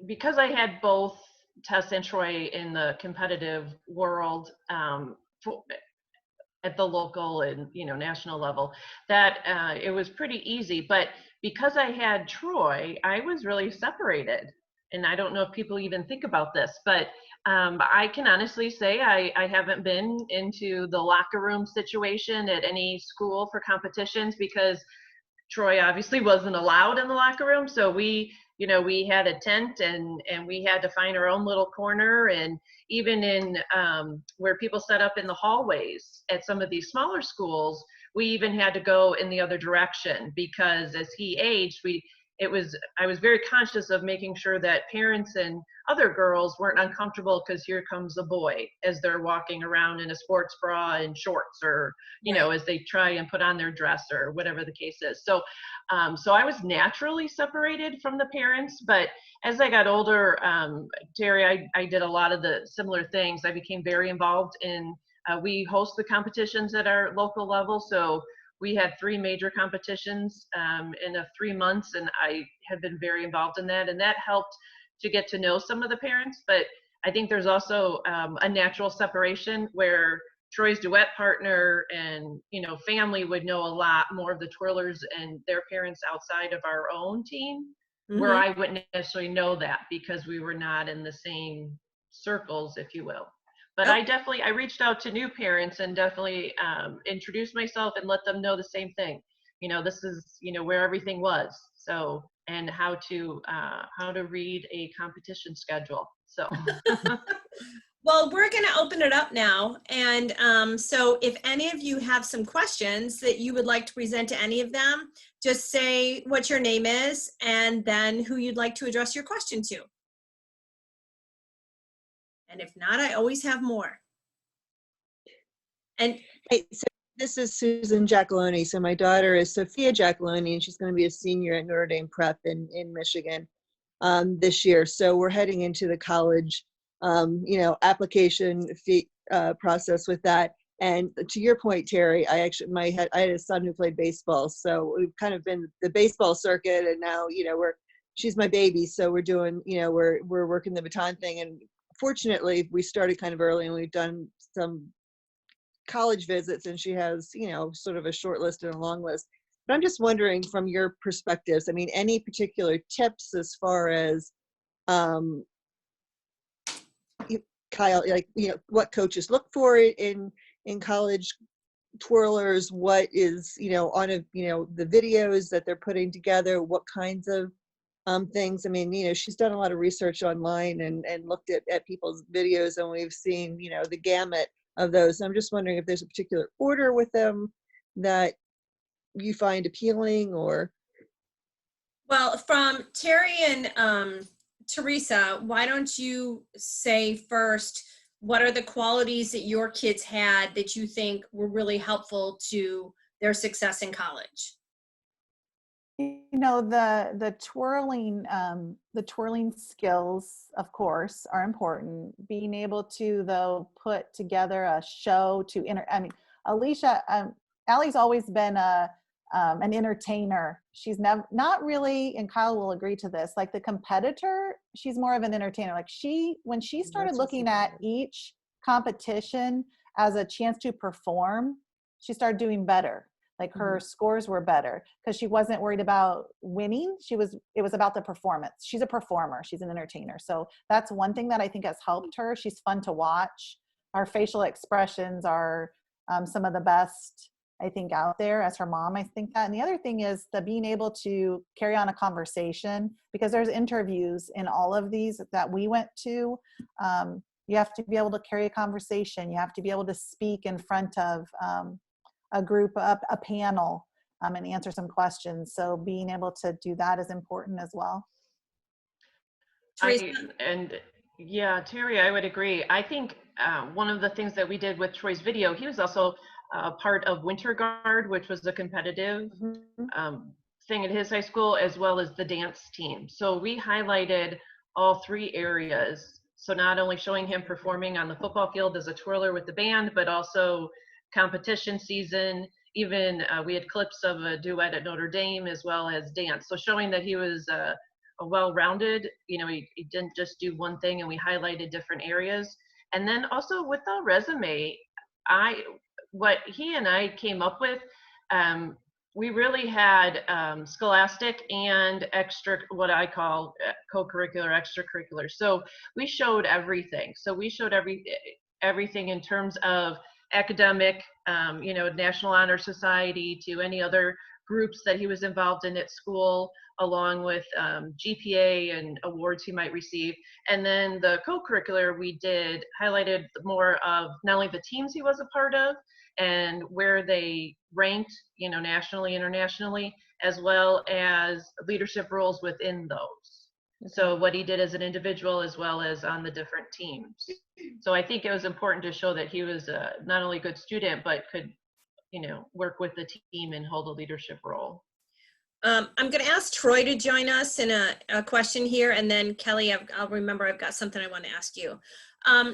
Because I had both Tess and Troy in the competitive world at the local and, you know, national level, that it was pretty easy. But because I had Troy, I was really separated. And I don't know if people even think about this, but I can honestly say I haven't been into the locker room situation at any school for competitions because Troy obviously wasn't allowed in the locker room. So we had a tent and we had to find our own little corner. And even in where people set up in the hallways at some of these smaller schools, we even had to go in the other direction because as he aged, I was very conscious of making sure that parents and other girls weren't uncomfortable because here comes a boy as they're walking around in a sports bra and shorts, or, you know, as they try and put on their dress or whatever the case is. So, so I was naturally separated from the parents, but as I got older, Terry, I did a lot of the similar things. I became very involved in, we host the competitions at our local level. So we had 3 major competitions in 3 months, and I have been very involved in that, and that helped to get to know some of the parents. But I think there's also a natural separation where Troy's duet partner and, you know, family would know a lot more of the twirlers and their parents outside of our own team, where I wouldn't necessarily know that because we were not in the same circles, if you will. But I reached out to new parents and definitely introduced myself and let them know the same thing. You know, this is, you know, where everything was. So, and how to read a competition schedule. So. Well, we're going to open it up now. And so if any of you have some questions that you would like to present to any of them, just say what your name is and then who you'd like to address your question to. And if not, I always have more. And hey, so this is Susan Giacalone. So my daughter is Sophia Giacalone, and she's going to be a senior at Notre Dame Prep in Michigan this year. So we're heading into the college, you know, application fee process with that. And to your point, Terry, I had a son who played baseball, so we've kind of been the baseball circuit, and now, you know, she's my baby, so we're doing, you know, we're working the baton thing. And fortunately, we started kind of early, and we've done some college visits, and she has, you know, sort of a short list and a long list. But I'm just wondering, from your perspectives, I mean, any particular tips as far as, Kyle, like, you know, what coaches look for in college twirlers, what is, you know, you know, the videos that they're putting together, what kinds of things. I mean, you know, she's done a lot of research online and looked at people's videos, and we've seen, you know, the gamut of those. I'm just wondering if there's a particular order with them that you find appealing, or. well, from Terry and Teresa, why don't you say first, what are the qualities that your kids had that you think were really helpful to their success in college? You know, the twirling skills, of course, are important. Being able to, though, put together a show I mean, Alicia, Allie's always been an entertainer. She's not really, and Kyle will agree to this, like the competitor, she's more of an entertainer. Like when she started looking at each competition as a chance to perform, she started doing better. Like her scores were better because she wasn't worried about winning. It was about the performance. She's a performer. She's an entertainer. So that's one thing that I think has helped her. She's fun to watch. Our facial expressions are some of the best, I think, out there. As her mom, I think that. And the other thing is the being able to carry on a conversation, because there's interviews in all of these that we went to. You have to be able to carry a conversation. You have to be able to speak in front of a group, a panel, and answer some questions. So being able to do that is important as well. Yeah, Terry, I would agree. I think one of the things that we did with Troy's video, he was also part of Winter Guard, which was a competitive thing at his high school, as well as the dance team. So we highlighted all 3 areas. So not only showing him performing on the football field as a twirler with the band, but also competition season. Even we had clips of a duet at Notre Dame as well as dance. So showing that he was a well-rounded, you know, he didn't just do one thing, and we highlighted different areas. And then also with the resume, what he and I came up with, we really had scholastic and extra, what I call co-curricular, extracurricular. So we showed everything. So we showed everything in terms of academic, you know, National Honor Society, to any other groups that he was involved in at school, along with GPA and awards he might receive. And then the co-curricular, we highlighted more of not only the teams he was a part of and where they ranked, you know, nationally, internationally, as well as leadership roles within those. So what he did as an individual as well as on the different teams. So I think it was important to show that he was not only a good student, but could, work with the team and hold a leadership role. I'm going to ask Troy to join us in a question here, and then Kelly, I'll remember I've got something I want to ask you.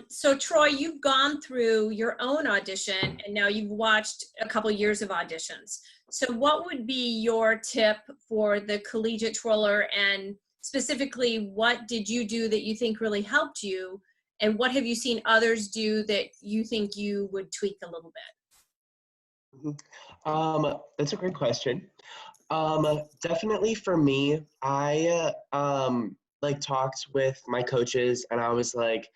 So Troy, you've gone through your own audition, and now you've watched a couple years of auditions. So what would be your tip for the collegiate twirler, and specifically, what did you do that you think really helped you, and what have you seen others do that you think you would tweak a little bit? That's a great question. Definitely for me, I talked with my coaches, and I was like,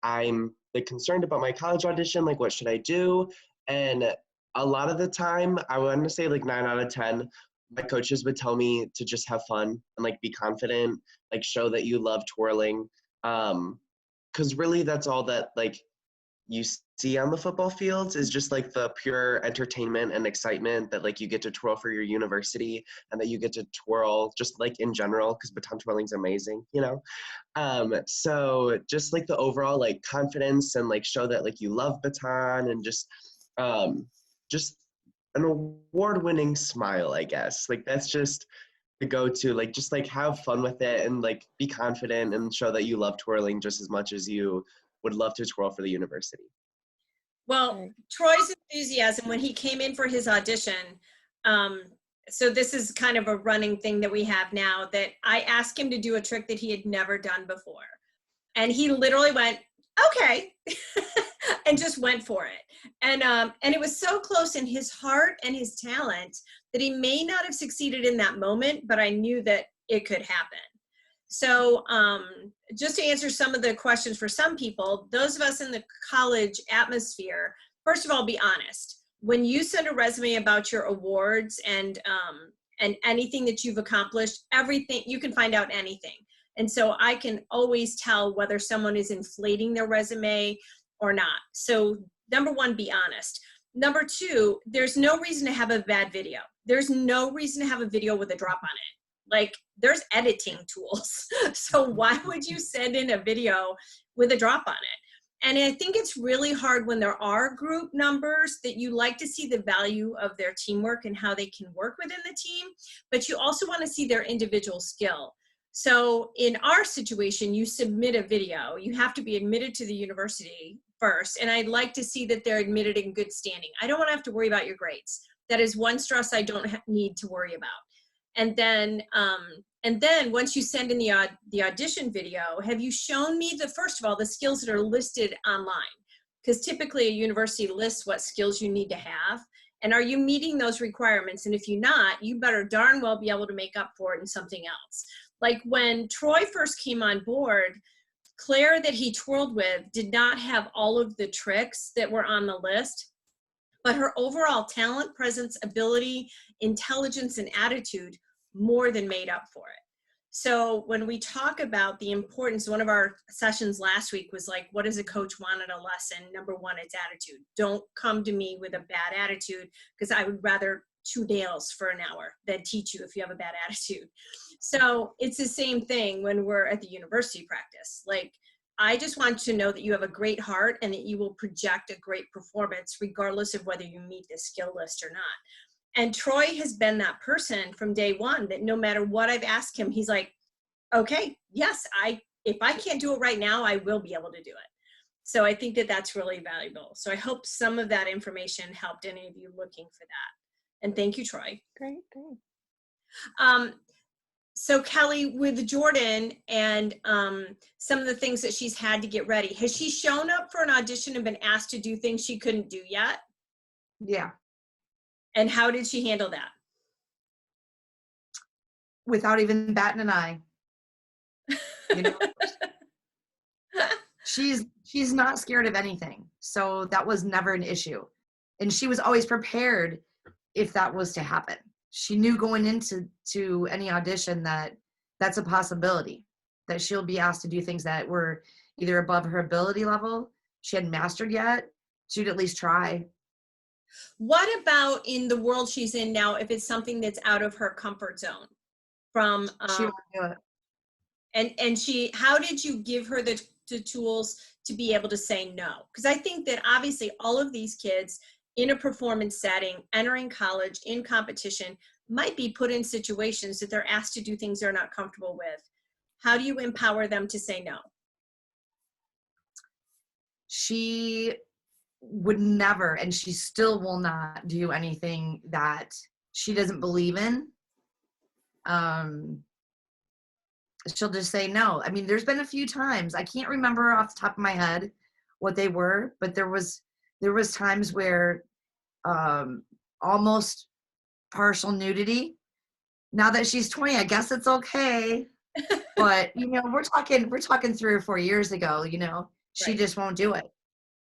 I'm concerned about my college audition, what should I do? And a lot of the time, I want to say 9 out of 10, my coaches would tell me to just have fun and be confident, show that you love twirling. 'Cause really that's all that you see on the football fields is just the pure entertainment and excitement that you get to twirl for your university, and that you get to twirl just in general, because baton twirling is amazing, so just the overall confidence and show that you love baton, and just an award-winning smile, I guess. That's just the go-to, just have fun with it, and be confident and show that you love twirling just as much as you would love to twirl for the university. Well, Troy's enthusiasm when he came in for his audition, so this is kind of a running thing that we have now, that I asked him to do a trick that he had never done before. And he literally went, okay, and just went for it. And it was so close in his heart and his talent that he may not have succeeded in that moment, but I knew that it could happen. So just to answer some of the questions for some people, those of us in the college atmosphere, first of all, be honest. When you send a resume about your awards and anything that you've accomplished, everything, you can find out anything. And so I can always tell whether someone is inflating their resume or not. So number one, be honest. Number two, there's no reason to have a bad video. There's no reason to have a video with a drop on it. There's editing tools. So why would you send in a video with a drop on it? And I think it's really hard when there are group numbers that you like to see the value of their teamwork and how they can work within the team, but you also want to see their individual skill. So in our situation, you submit a video, you have to be admitted to the university first. And I'd like to see that they're admitted in good standing. I don't want to have to worry about your grades. That is one stress I don't need to worry about. And then once you send in the audition video, have you shown me first of all, the skills that are listed online? Because typically a university lists what skills you need to have. And are you meeting those requirements? And if you're not, you better darn well be able to make up for it in something else. When Troy first came on board, Claire that he twirled with did not have all of the tricks that were on the list, but her overall talent, presence, ability, intelligence, and attitude more than made up for it. So when we talk about the importance, one of our sessions last week was what does a coach want at a lesson? Number one, it's attitude. Don't come to me with a bad attitude, because I would rather chew nails for an hour than teach you if you have a bad attitude. So it's the same thing when we're at the university practice. I just want to know that you have a great heart and that you will project a great performance regardless of whether you meet the skill list or not. And Troy has been that person from day one, that no matter what I've asked him, he's like, okay, yes, if I can't do it right now, I will be able to do it. So I think that that's really valuable. So I hope some of that information helped any of you looking for that. And thank you, Troy. Great. So Kelly, with Jordyn and some of the things that she's had to get ready, has she shown up for an audition and been asked to do things she couldn't do yet? Yeah. And how did she handle that? Without even batting an eye. She's not scared of anything. So that was never an issue. And she was always prepared if that was to happen. She knew going into any audition that that's a possibility, that she'll be asked to do things that were either above her ability level, she hadn't mastered yet, she'd at least try. What about in the world she's in now, if it's something that's out of her comfort zone? From She won't do it. and how did you give her the tools to be able to say no? Because I think that obviously all of these kids in a performance setting, entering college, in competition, might be put in situations that they're asked to do things they're not comfortable with. How do you empower them to say no? She would never, and she still will not do anything that she doesn't believe in. She'll just say no. I mean, there's been a few times, I can't remember off the top of my head what they were, but there was times where almost partial nudity. Now that she's 20, I guess it's okay. But we're talking 3 or 4 years ago, she Right. just won't do it.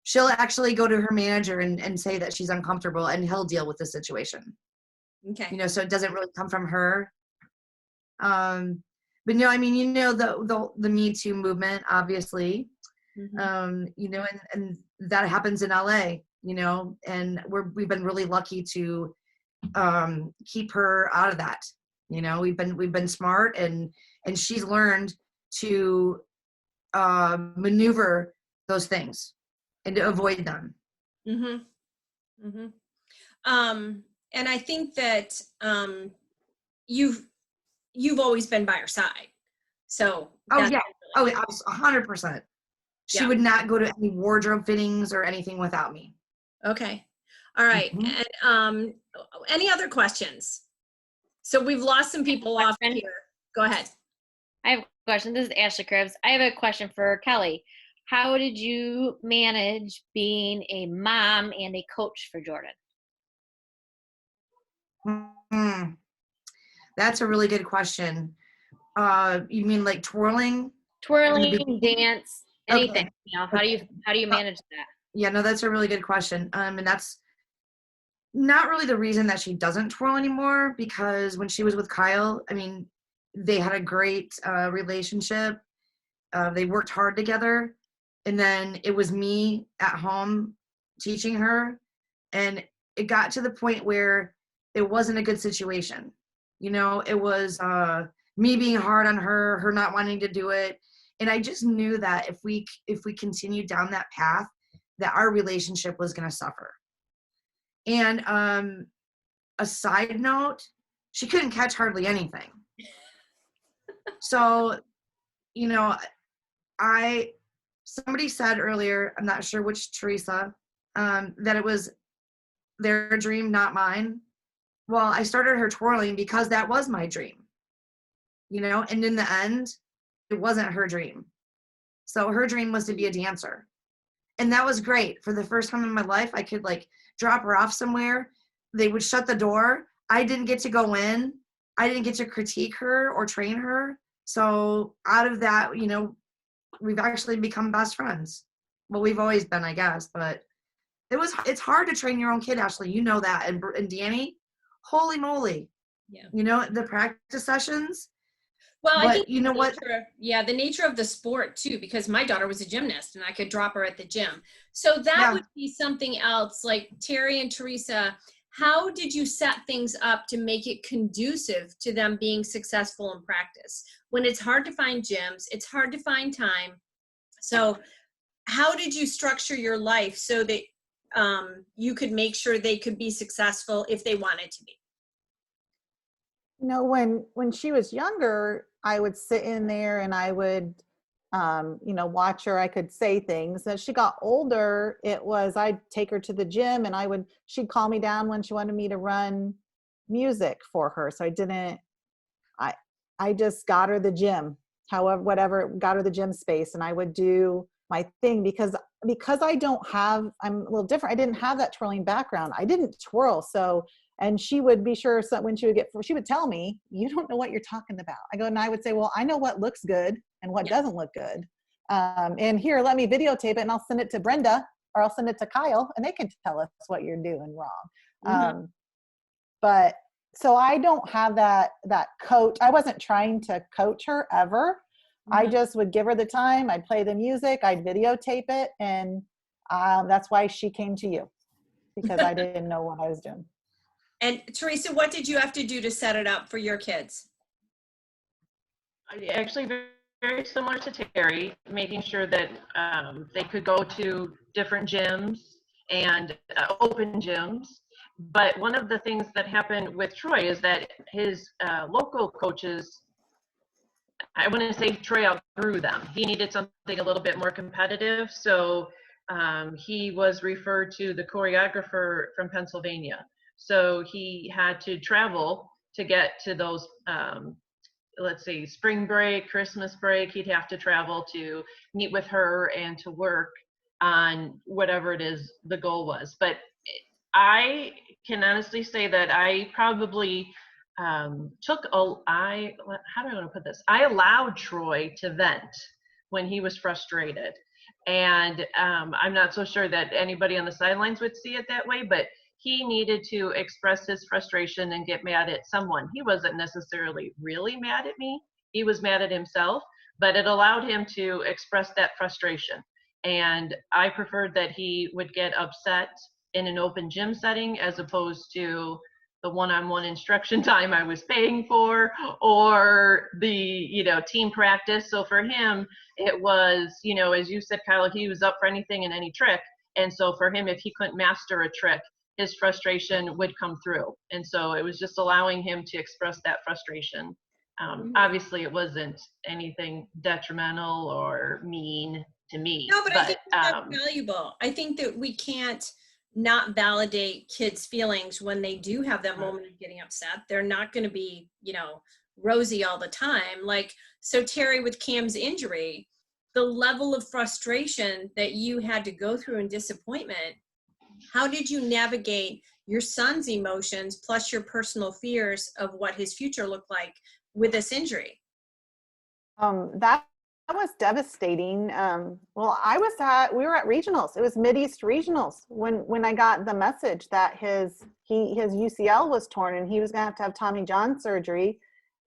She'll actually go to her manager and say that she's uncomfortable, and he'll deal with the situation. Okay. So it doesn't really come from her. But no, I mean, the Me Too movement, obviously, Mhm. and that happens in LA, and we've been really lucky to keep her out of that. We've been smart, and she's learned to maneuver those things and to avoid them. Mm-hmm. Mm-hmm. And I think that you've always been by her side. So Oh that's yeah. really Oh, 100%. She Yeah. would not go to any wardrobe fittings or anything without me. Okay. All right. Mhm. And any other questions? So we've lost some people off Question. here. Go ahead. I have a question. This is Ashley Cribbs. I have a question for Kelly. How did you manage being a mom and a coach for Jordyn? Mhm. That's a really good question. You mean like twirling? Twirling, dance, anything. Okay. How do you manage that? Yeah, no, that's a really good question. And that's not really the reason that she doesn't twirl anymore, because when she was with Kyle, I mean, they had a great relationship. They worked hard together. And then it was me at home teaching her. And it got to the point where it wasn't a good situation. It was me being hard on her, her not wanting to do it. And I just knew that if we continued down that path, that our relationship was going to suffer. And a side note, she couldn't catch hardly anything. So, somebody said earlier, I'm not sure which Teresa, that it was their dream, not mine. Well, I started her twirling because that was my dream, and in the end, it wasn't her dream. So her dream was to be a dancer. And that was great. For the first time in my life, I could drop her off somewhere. They would shut the door. I didn't get to go in. I didn't get to critique her or train her. So out of that, we've actually become best friends. Well, we've always been, I guess, but it's hard to train your own kid, Ashley. You know that. And Danny, holy moly. Yeah. The practice sessions. Well, I think you know what? The nature of the sport too, because my daughter was a gymnast and I could drop her at the gym. So that would be something else. Like Terry and Teresa, how did you set things up to make it conducive to them being successful in practice? When it's hard to find gyms, it's hard to find time. So how did you structure your life so that you could make sure they could be successful if they wanted to be? When she was younger, I would sit in there and I would, watch her. I could say things. As she got older, I'd take her to the gym and she'd call me down when she wanted me to run music for her. So I just got her the gym, got her the gym space, and I would do my thing because I'm a little different. I didn't have that twirling background. I didn't twirl. And she would be sure, so when she would tell me, you don't know what you're talking about. And I would say, well, I know what looks good and what doesn't look good. And here, let me videotape it and I'll send it to Brenda or I'll send it to Kyle and they can tell us what you're doing wrong. But so I don't have that coach. I wasn't trying to coach her ever. I just would give her the time. I'd play the music, I'd videotape it. And that's why she came to you. because I didn't know what I was doing. And Teresa, what did you have to do to set it up for your kids? Actually, very similar to Terry, making sure that they could go to different gyms and open gyms. But one of the things that happened with Troy is that his local coaches, I wouldn't say Troy outgrew them. He needed something a little bit more competitive. So he was referred to the choreographer from Pennsylvania. So he had to travel to get to those, let's see, spring break, Christmas break. He'd have to travel to meet with her and to work on whatever it is the goal was. But I can honestly say that I probably how do I want to put this? I allowed Troy to vent when he was frustrated. And I'm not so sure that anybody on the sidelines would see it that way, but he needed to express his frustration and get mad at someone. He wasn't necessarily really mad at me. He was mad at himself, but it allowed him to express that frustration. And I preferred that he would get upset in an open gym setting as opposed to the one-on-one instruction time I was paying for, or the, team practice. So for him, it was, as you said, Kyle, he was up for anything and any trick. And so for him, if he couldn't master a trick, his frustration would come through. And so it was just allowing him to express that frustration. Obviously, it wasn't anything detrimental or mean to me. No, but I think that's valuable. I think that we can't not validate kids' feelings when they do have that moment of getting upset. They're not going to be, rosy all the time. Like, so Terry, with Cam's injury, the level of frustration that you had to go through and disappointment, how did you navigate your son's emotions plus your personal fears of what his future looked like with this injury? That was devastating. We were at regionals. It was Mid-East regionals when I got the message that his UCL was torn and he was going to have Tommy John surgery,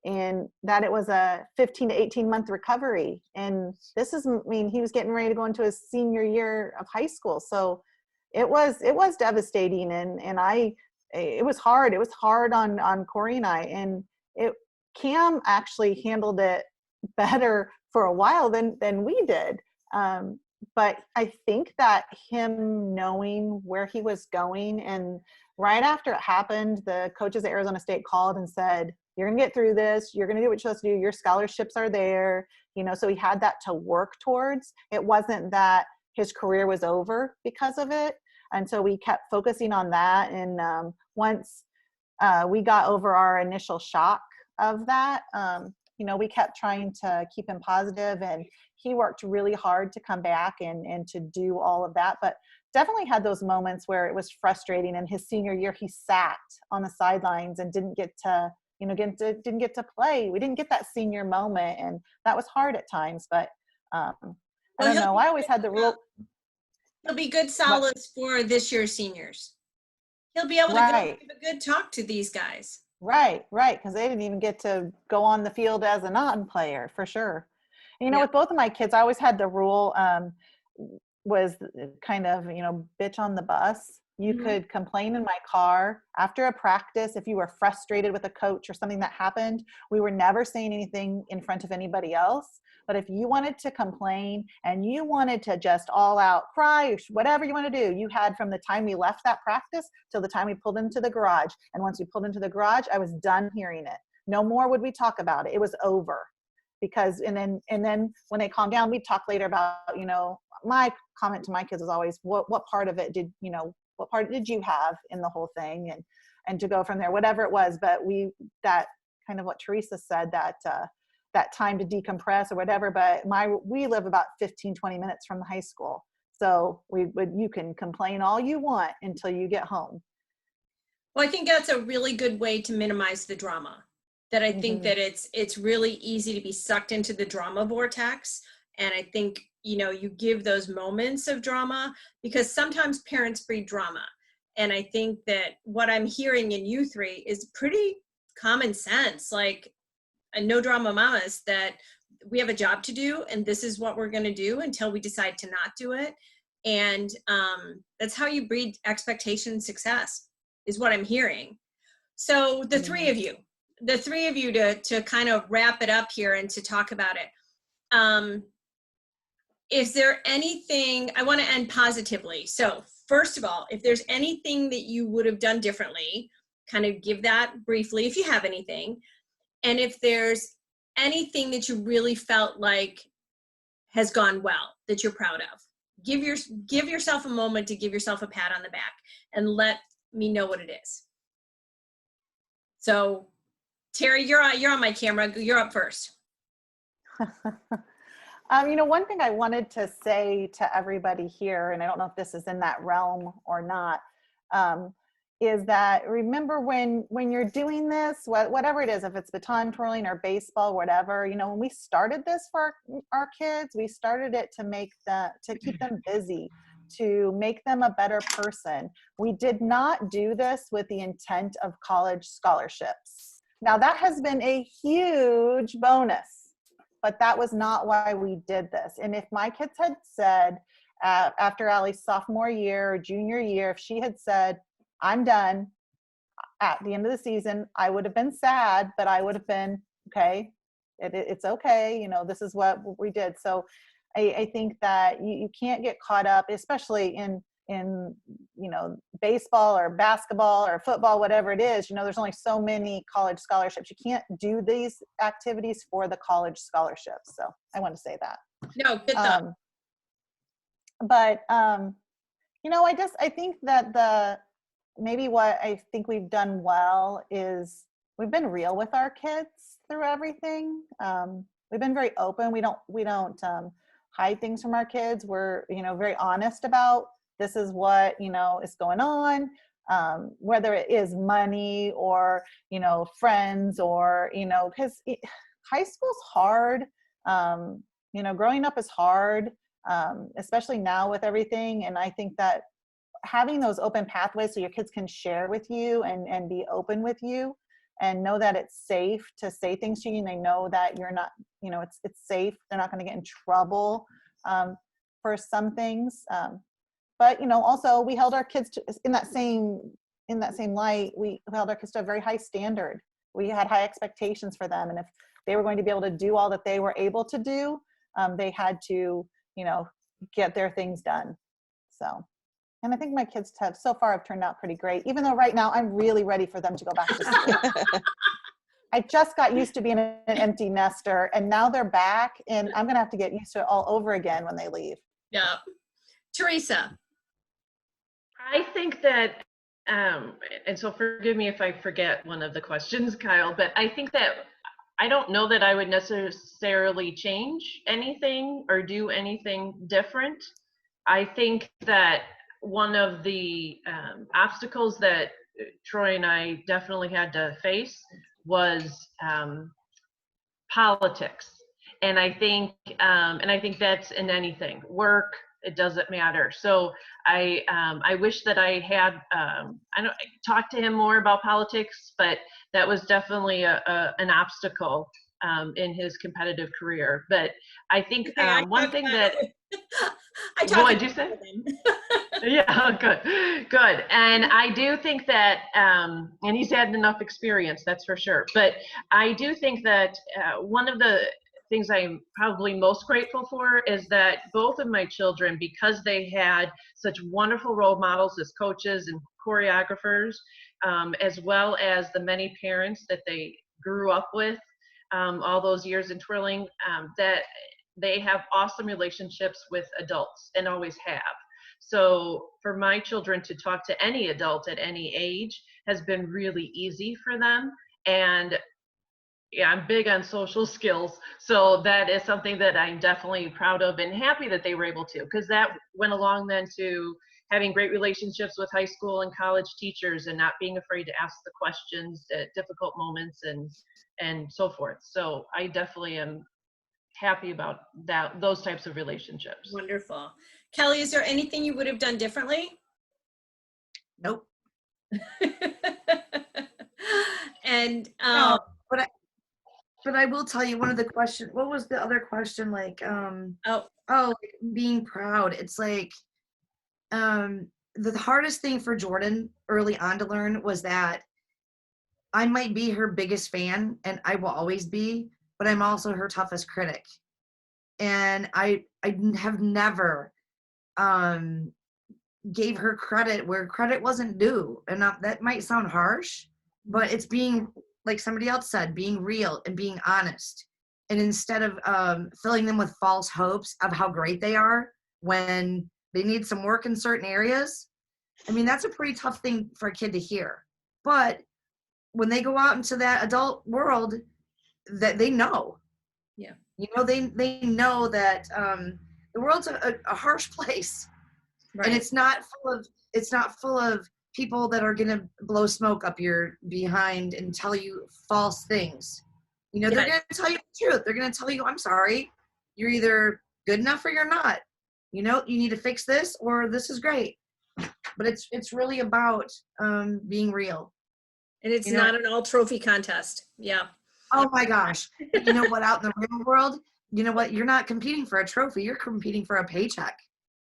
and that it was a 15 to 18 month recovery. And he was getting ready to go into his senior year of high school. So it was devastating. And it was hard. It was hard on Corey and I, and Cam actually handled it better for a while than we did. But I think that him knowing where he was going, and right after it happened, the coaches at Arizona State called and said, you're going to get through this. You're going to do what you're supposed to do. Your scholarships are there. So he had that to work towards. It wasn't that his career was over because of it. And so we kept focusing on that. And once we got over our initial shock of that, we kept trying to keep him positive, and he worked really hard to come back and to do all of that. But definitely had those moments where it was frustrating. In his senior year, he sat on the sidelines and didn't get to play. We didn't get that senior moment, and that was hard at times. But I don't know. I always had the rule. He'll be good solace for this year's seniors. He'll be able to give a good talk to these guys. Right, because they didn't even get to go on the field as a non-player, for sure. And, with both of my kids, I always had the rule was kind of, bitch on the bus. You could complain in my car after a practice if you were frustrated with a coach or something that happened. We were never saying anything in front of anybody else. But if you wanted to complain and you wanted to just all out cry or whatever you want to do, you had from the time we left that practice till the time we pulled into the garage. And once we pulled into the garage, I was done hearing it. No more would we talk about it. It was over. And then when they calmed down, we'd talk later about, my comment to my kids was always, what part of it did you have in the whole thing? And to go from there, whatever it was. But that kind of what Teresa said, that time to decompress or whatever, but we live about 15, 20 minutes from the high school. So you can complain all you want until you get home. Well, I think that's a really good way to minimize the drama. That I think that it's really easy to be sucked into the drama vortex. And I think, you give those moments of drama, because sometimes parents breed drama. And I think that what I'm hearing in you three is pretty common sense, like no drama mamas, that we have a job to do and this is what we're going to do until we decide to not do it. And that's how you breed expectation and success, is what I'm hearing. So the three of you to kind of wrap it up here and to talk about it. Is there anything, I want to end positively. So first of all, if there's anything that you would have done differently, kind of give that briefly if you have anything. And if there's anything that you really felt like has gone well, that you're proud of, give yourself a moment to give yourself a pat on the back and let me know what it is. So Terry, you're on my camera. You're up first. One thing I wanted to say to everybody here, and I don't know if this is in that realm or not, is that remember when you're doing this, whatever it is, if it's baton twirling or baseball, whatever, when we started this for our kids, we started it to keep them busy, to make them a better person. We did not do this with the intent of college scholarships. Now that has been a huge bonus, but that was not why we did this. And if my kids had said, after Allie's sophomore year or junior year, if she had said, I'm done at the end of the season, I would have been sad, but I would have been, okay, it's okay. This is what we did. So I think that you can't get caught up, especially in baseball or basketball or football, whatever it is, there's only so many college scholarships. You can't do these activities for the college scholarships. So I want to say that. No, good thought. But I think that maybe what I think we've done well is we've been real with our kids through everything. We've been very open. We don't hide things from our kids. We're, very honest about this is what, is going on, whether it is money or, friends or, because high school's hard. Growing up is hard, especially now with everything. And I think that having those open pathways so your kids can share with you and be open with you and know that it's safe to say things to you, and they know that you're not, it's safe. They're not going to get in trouble for some things. But also we held our kids to, in that same light, we held our kids to a very high standard. We had high expectations for them, and if they were going to be able to do all that they were able to do, they had to, get their things done. So. And I think my kids have turned out pretty great, even though right now I'm really ready for them to go back to school. I just got used to being an empty nester, and now they're back, and I'm going to have to get used to it all over again when they leave. Yeah. Teresa. I think that, and so forgive me if I forget one of the questions, Kyle, but I think that I don't know that I would necessarily change anything or do anything different. I think that one of the obstacles that Troy and I definitely had to face was politics. And I think that's in anything, work, it doesn't matter. So I wish that I had talked to him more about politics, but that was definitely an obstacle in his competitive career. But I think one thing that what did you say? Yeah, good. And I do think that, and he's had enough experience, that's for sure. But I do think that one of the things I'm probably most grateful for is that both of my children, because they had such wonderful role models as coaches and choreographers, as well as the many parents that they grew up with all those years in twirling, that they have awesome relationships with adults and always have. So for my children to talk to any adult at any age has been really easy for them. And yeah, I'm big on social skills. So that is something that I'm definitely proud of and happy that they were able to, because that went along then to having great relationships with high school and college teachers and not being afraid to ask the questions at difficult moments and so forth. So I definitely am happy about those types of relationships. Wonderful. Kelly, is there anything you would have done differently? Nope. And no, but I will tell you one of the questions. What was the other question? Like, like being proud. It's like the hardest thing for Jordyn early on to learn was that I might be her biggest fan, and I will always be, but I'm also her toughest critic. And I have never gave her credit where credit wasn't due. And that might sound harsh, but it's being, like somebody else said, being real and being honest. And instead of filling them with false hopes of how great they are when they need some work in certain areas, I mean, that's a pretty tough thing for a kid to hear. But when they go out into that adult world, that they know. Yeah. You know, they know that the world's a harsh place. Right. And it's not full of people that are going to blow smoke up your behind and tell you false things. You know, they're going to tell you the truth. They're going to tell you, I'm sorry, you're either good enough or you're not. You know, you need to fix this or this is great. But it's really about being real. And it's not an all trophy contest. Yeah. Oh my gosh. You know what, out in the real world, you know what, you're not competing for a trophy, you're competing for a paycheck.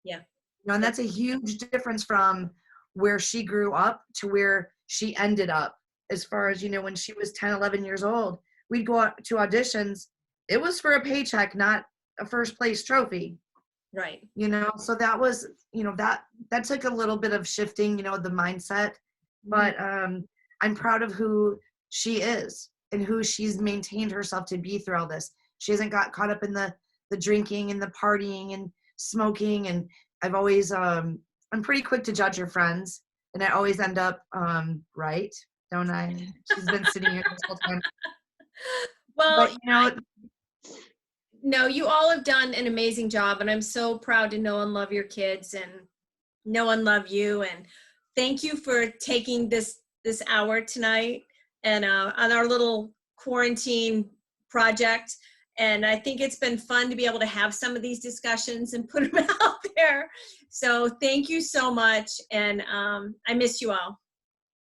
Yeah. You know, and that's a huge difference from where she grew up to where she ended up. As far as, you know, when she was 10, 11 years old, we'd go out to auditions. It was for a paycheck, not a first place trophy. Right. You know, so that was, you know, that took a little bit of shifting, you know, the mindset. But I'm proud of who she is and who she's maintained herself to be through all this. She hasn't got caught up in the drinking and the partying and smoking. And I've always, I'm pretty quick to judge her friends. And I always end up right, don't I? She's been sitting here this whole time. Well, but, you know, no, you all have done an amazing job, and I'm so proud to know and love your kids and know and love you. And thank you for taking this hour tonight and on our little quarantine project. And I think it's been fun to be able to have some of these discussions and put them out there. So thank you so much. And I miss you all.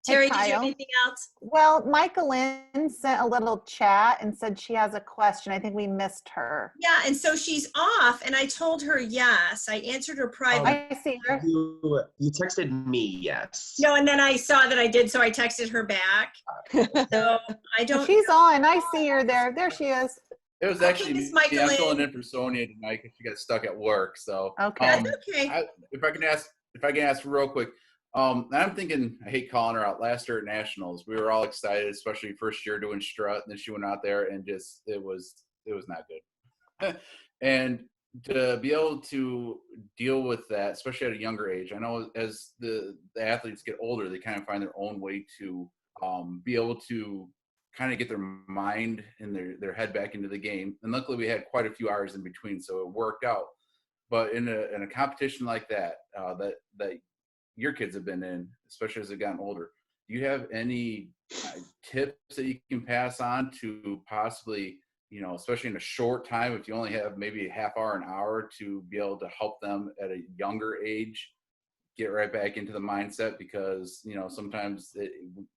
Terry, did you have anything else? Well, Michaelyn sent a little chat and said she has a question. I think we missed her. Yeah, and so she's off, and I told her yes. I answered her private. I see her. You texted me, yes. No, and then I saw that I did, so I texted her back. So I don't. She's on. I see her there. There she is. It was actually me. Michaelyn. I'm filling in for Sonia tonight because she got stuck at work. So okay. That's okay. If I can ask real quick. I'm thinking, I hate calling her out. Last year at Nationals, we were all excited, especially first year doing strut, and then she went out there and just it was not good. And to be able to deal with that, especially at a younger age, I know as the athletes get older, they kind of find their own way to be able to kind of get their mind and their head back into the game. And luckily, we had quite a few hours in between, so it worked out. But in a competition like that, that your kids have been in, especially as they've gotten older, do you have any tips that you can pass on to possibly, you know, especially in a short time, if you only have maybe a half hour, an hour, to be able to help them at a younger age get right back into the mindset? Because, you know, sometimes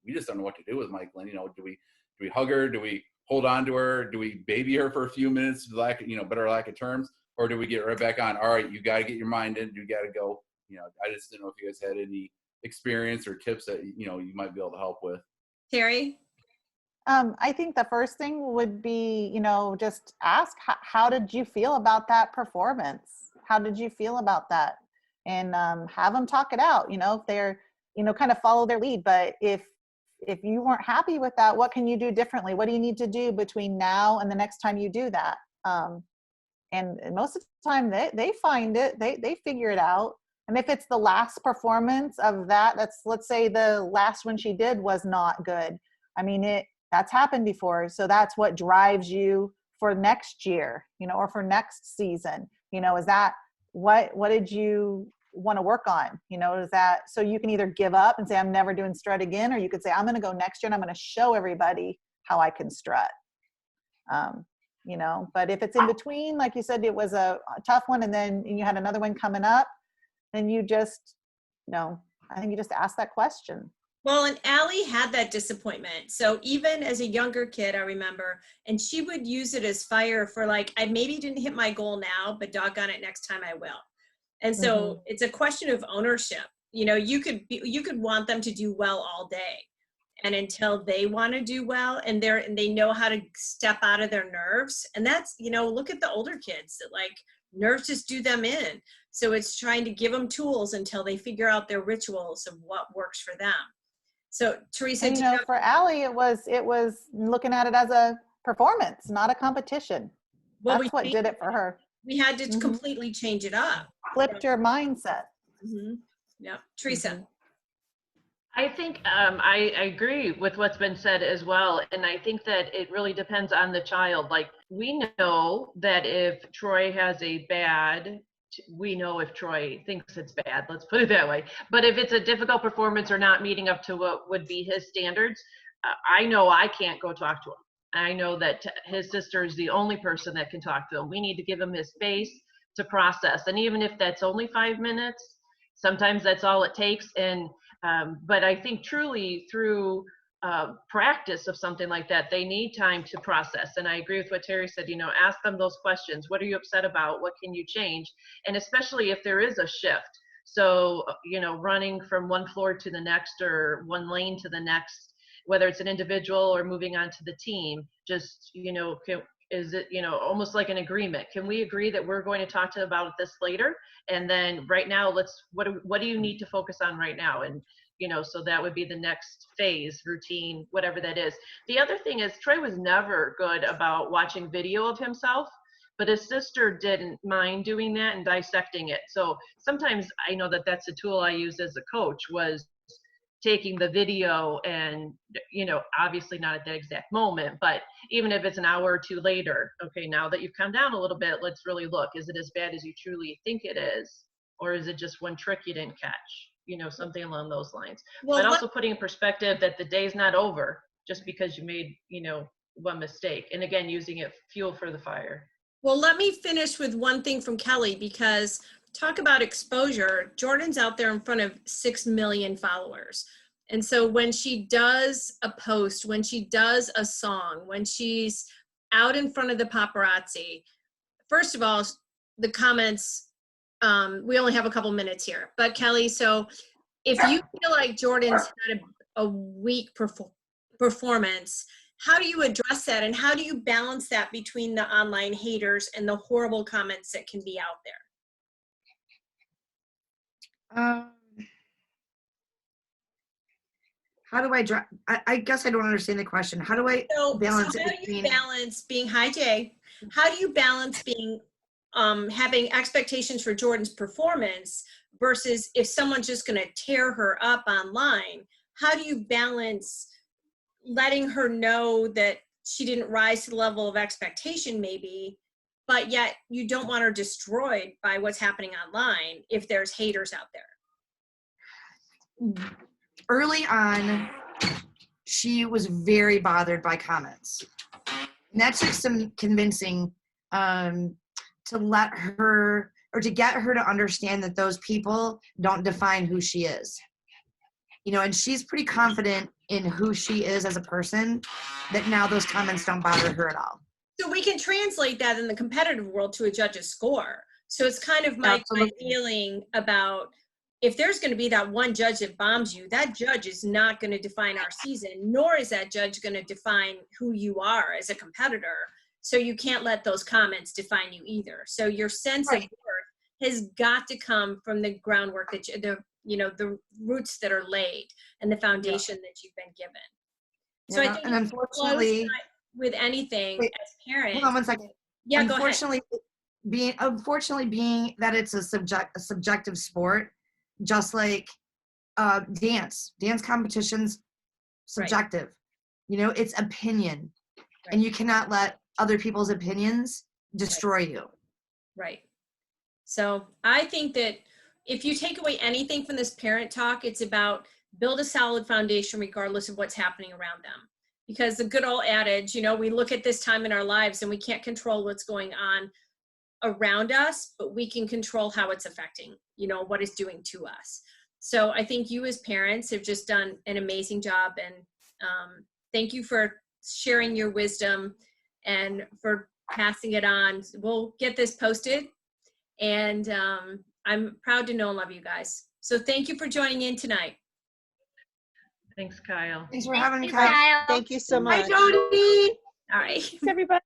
we just don't know what to do with Michaelyn. You know, do we hug her? Do we hold on to her? Do we baby her for a few minutes, better lack of terms? Or do we get right back on, all right, you got to get your mind in, you got to go. You know, I just didn't know if you guys had any experience or tips that, you know, you might be able to help with. Terry? I think the first thing would be, you know, just ask, how did you feel about that performance? How did you feel about that? And have them talk it out, you know, if they're, you know, kind of follow their lead. But if you weren't happy with that, what can you do differently? What do you need to do between now and the next time you do that? And most of the time they find it, they figure it out. And if it's the last performance of let's say the last one she did was not good. I mean, that's happened before. So that's what drives you for next year, you know, or for next season. You know, is that what did you want to work on? You know, is that so you can either give up and say, I'm never doing strut again, or you could say, I'm going to go next year and I'm going to show everybody how I can strut. You know, but if it's in between, like you said, it was a tough one, and then you had another one coming up, then you just, I think you just ask that question. Well, and Allie had that disappointment. So even as a younger kid, I remember, and she would use it as fire for like, I maybe didn't hit my goal now, but doggone it, next time I will. And so it's a question of ownership. You know, you could want them to do well all day, and until they want to do well and they know how to step out of their nerves. And that's, you know, look at the older kids that like nerves just do them in. So it's trying to give them tools until they figure out their rituals of what works for them. So Teresa, and, you know, for Allie, it was looking at it as a performance, not a competition. Well, That's what did it for her. We had to completely change it up. Flipped her mindset. Yeah, Teresa. I think I agree with what's been said as well. And I think that it really depends on the child. Like, we know that if Troy has a bad, we know if Troy thinks it's bad, let's put it that way. But if it's a difficult performance or not meeting up to what would be his standards, I know I can't go talk to him. I know that his sister is the only person that can talk to him. We need to give him his space to process. And even if that's only 5 minutes, sometimes that's all it takes. And but I think truly through practice of something like that, they need time to process. And I agree with what Terry said, you know, ask them those questions. What are you upset about? What can you change? And especially if there is a shift. So, you know, running from one floor to the next or one lane to the next, whether it's an individual or moving on to the team, just, you know, is it, you know, almost like an agreement? Can we agree that we're going to talk about this later? And then right now, what do you need to focus on right now? And, you know, so that would be the next phase, routine, whatever that is. The other thing is Troy was never good about watching video of himself, but his sister didn't mind doing that and dissecting it. So sometimes I know that that's a tool I use as a coach, was taking the video and, you know, obviously not at that exact moment, but even if it's an hour or two later, okay, now that you've come down a little bit, let's really look. Is it as bad as you truly think it is? Or is it just one trick you didn't catch? You know, something along those lines. Well, but also putting in perspective that the day's not over just because you made, you know, one mistake. And again, using it fuel for the fire. Well, let me finish with one thing from Kelly, because talk about exposure. Jordyn's out there in front of 6 million followers. And so when she does a post, when she does a song, when she's out in front of the paparazzi, first of all, the comments, we only have a couple minutes here, but Kelly, so if you feel like Jordyn's had a weak performance, how do you address that? And how do you balance that between the online haters and the horrible comments that can be out there? How do I guess I don't understand the question. How do I balance it between? Balance being, hi Jay, how do you balance being, having expectations for Jordyn's performance versus if someone's just gonna tear her up online? How do you balance letting her know that she didn't rise to the level of expectation maybe, but yet you don't want her destroyed by what's happening online if there's haters out there? Early on, she was very bothered by comments. And that took some convincing to let her, or to get her to understand that those people don't define who she is. You know, and she's pretty confident in who she is as a person, that now those comments don't bother her at all. So we can translate that in the competitive world to a judge's score. So it's kind of my feeling about, if there's going to be that one judge that bombs you, that judge is not going to define our season, nor is that judge going to define who you are as a competitor. So you can't let those comments define you either. So your sense of worth has got to come from the groundwork that the roots that are laid and the foundation that you've been given. So I think, and unfortunately, with anything as parents. Hold on 1 second. Yeah, unfortunately, go ahead. Being that it's a subjective sport, just like dance competitions, subjective. Right. You know, it's opinion, right. And you cannot let other people's opinions destroy you. Right. So I think that if you take away anything from this parent talk, it's about build a solid foundation regardless of what's happening around them. Because the good old adage, you know, we look at this time in our lives and we can't control what's going on around us, but we can control how it's affecting, you know, what it's doing to us. So I think you as parents have just done an amazing job, and thank you for sharing your wisdom and for passing it on. We'll get this posted, and I'm proud to know and love you guys. So thank you for joining in tonight. Thanks, Kyle. Thanks for having me, Thanks, Kyle. Kyle. Thank you so Bye, much. Jody. All right. Thanks, everybody.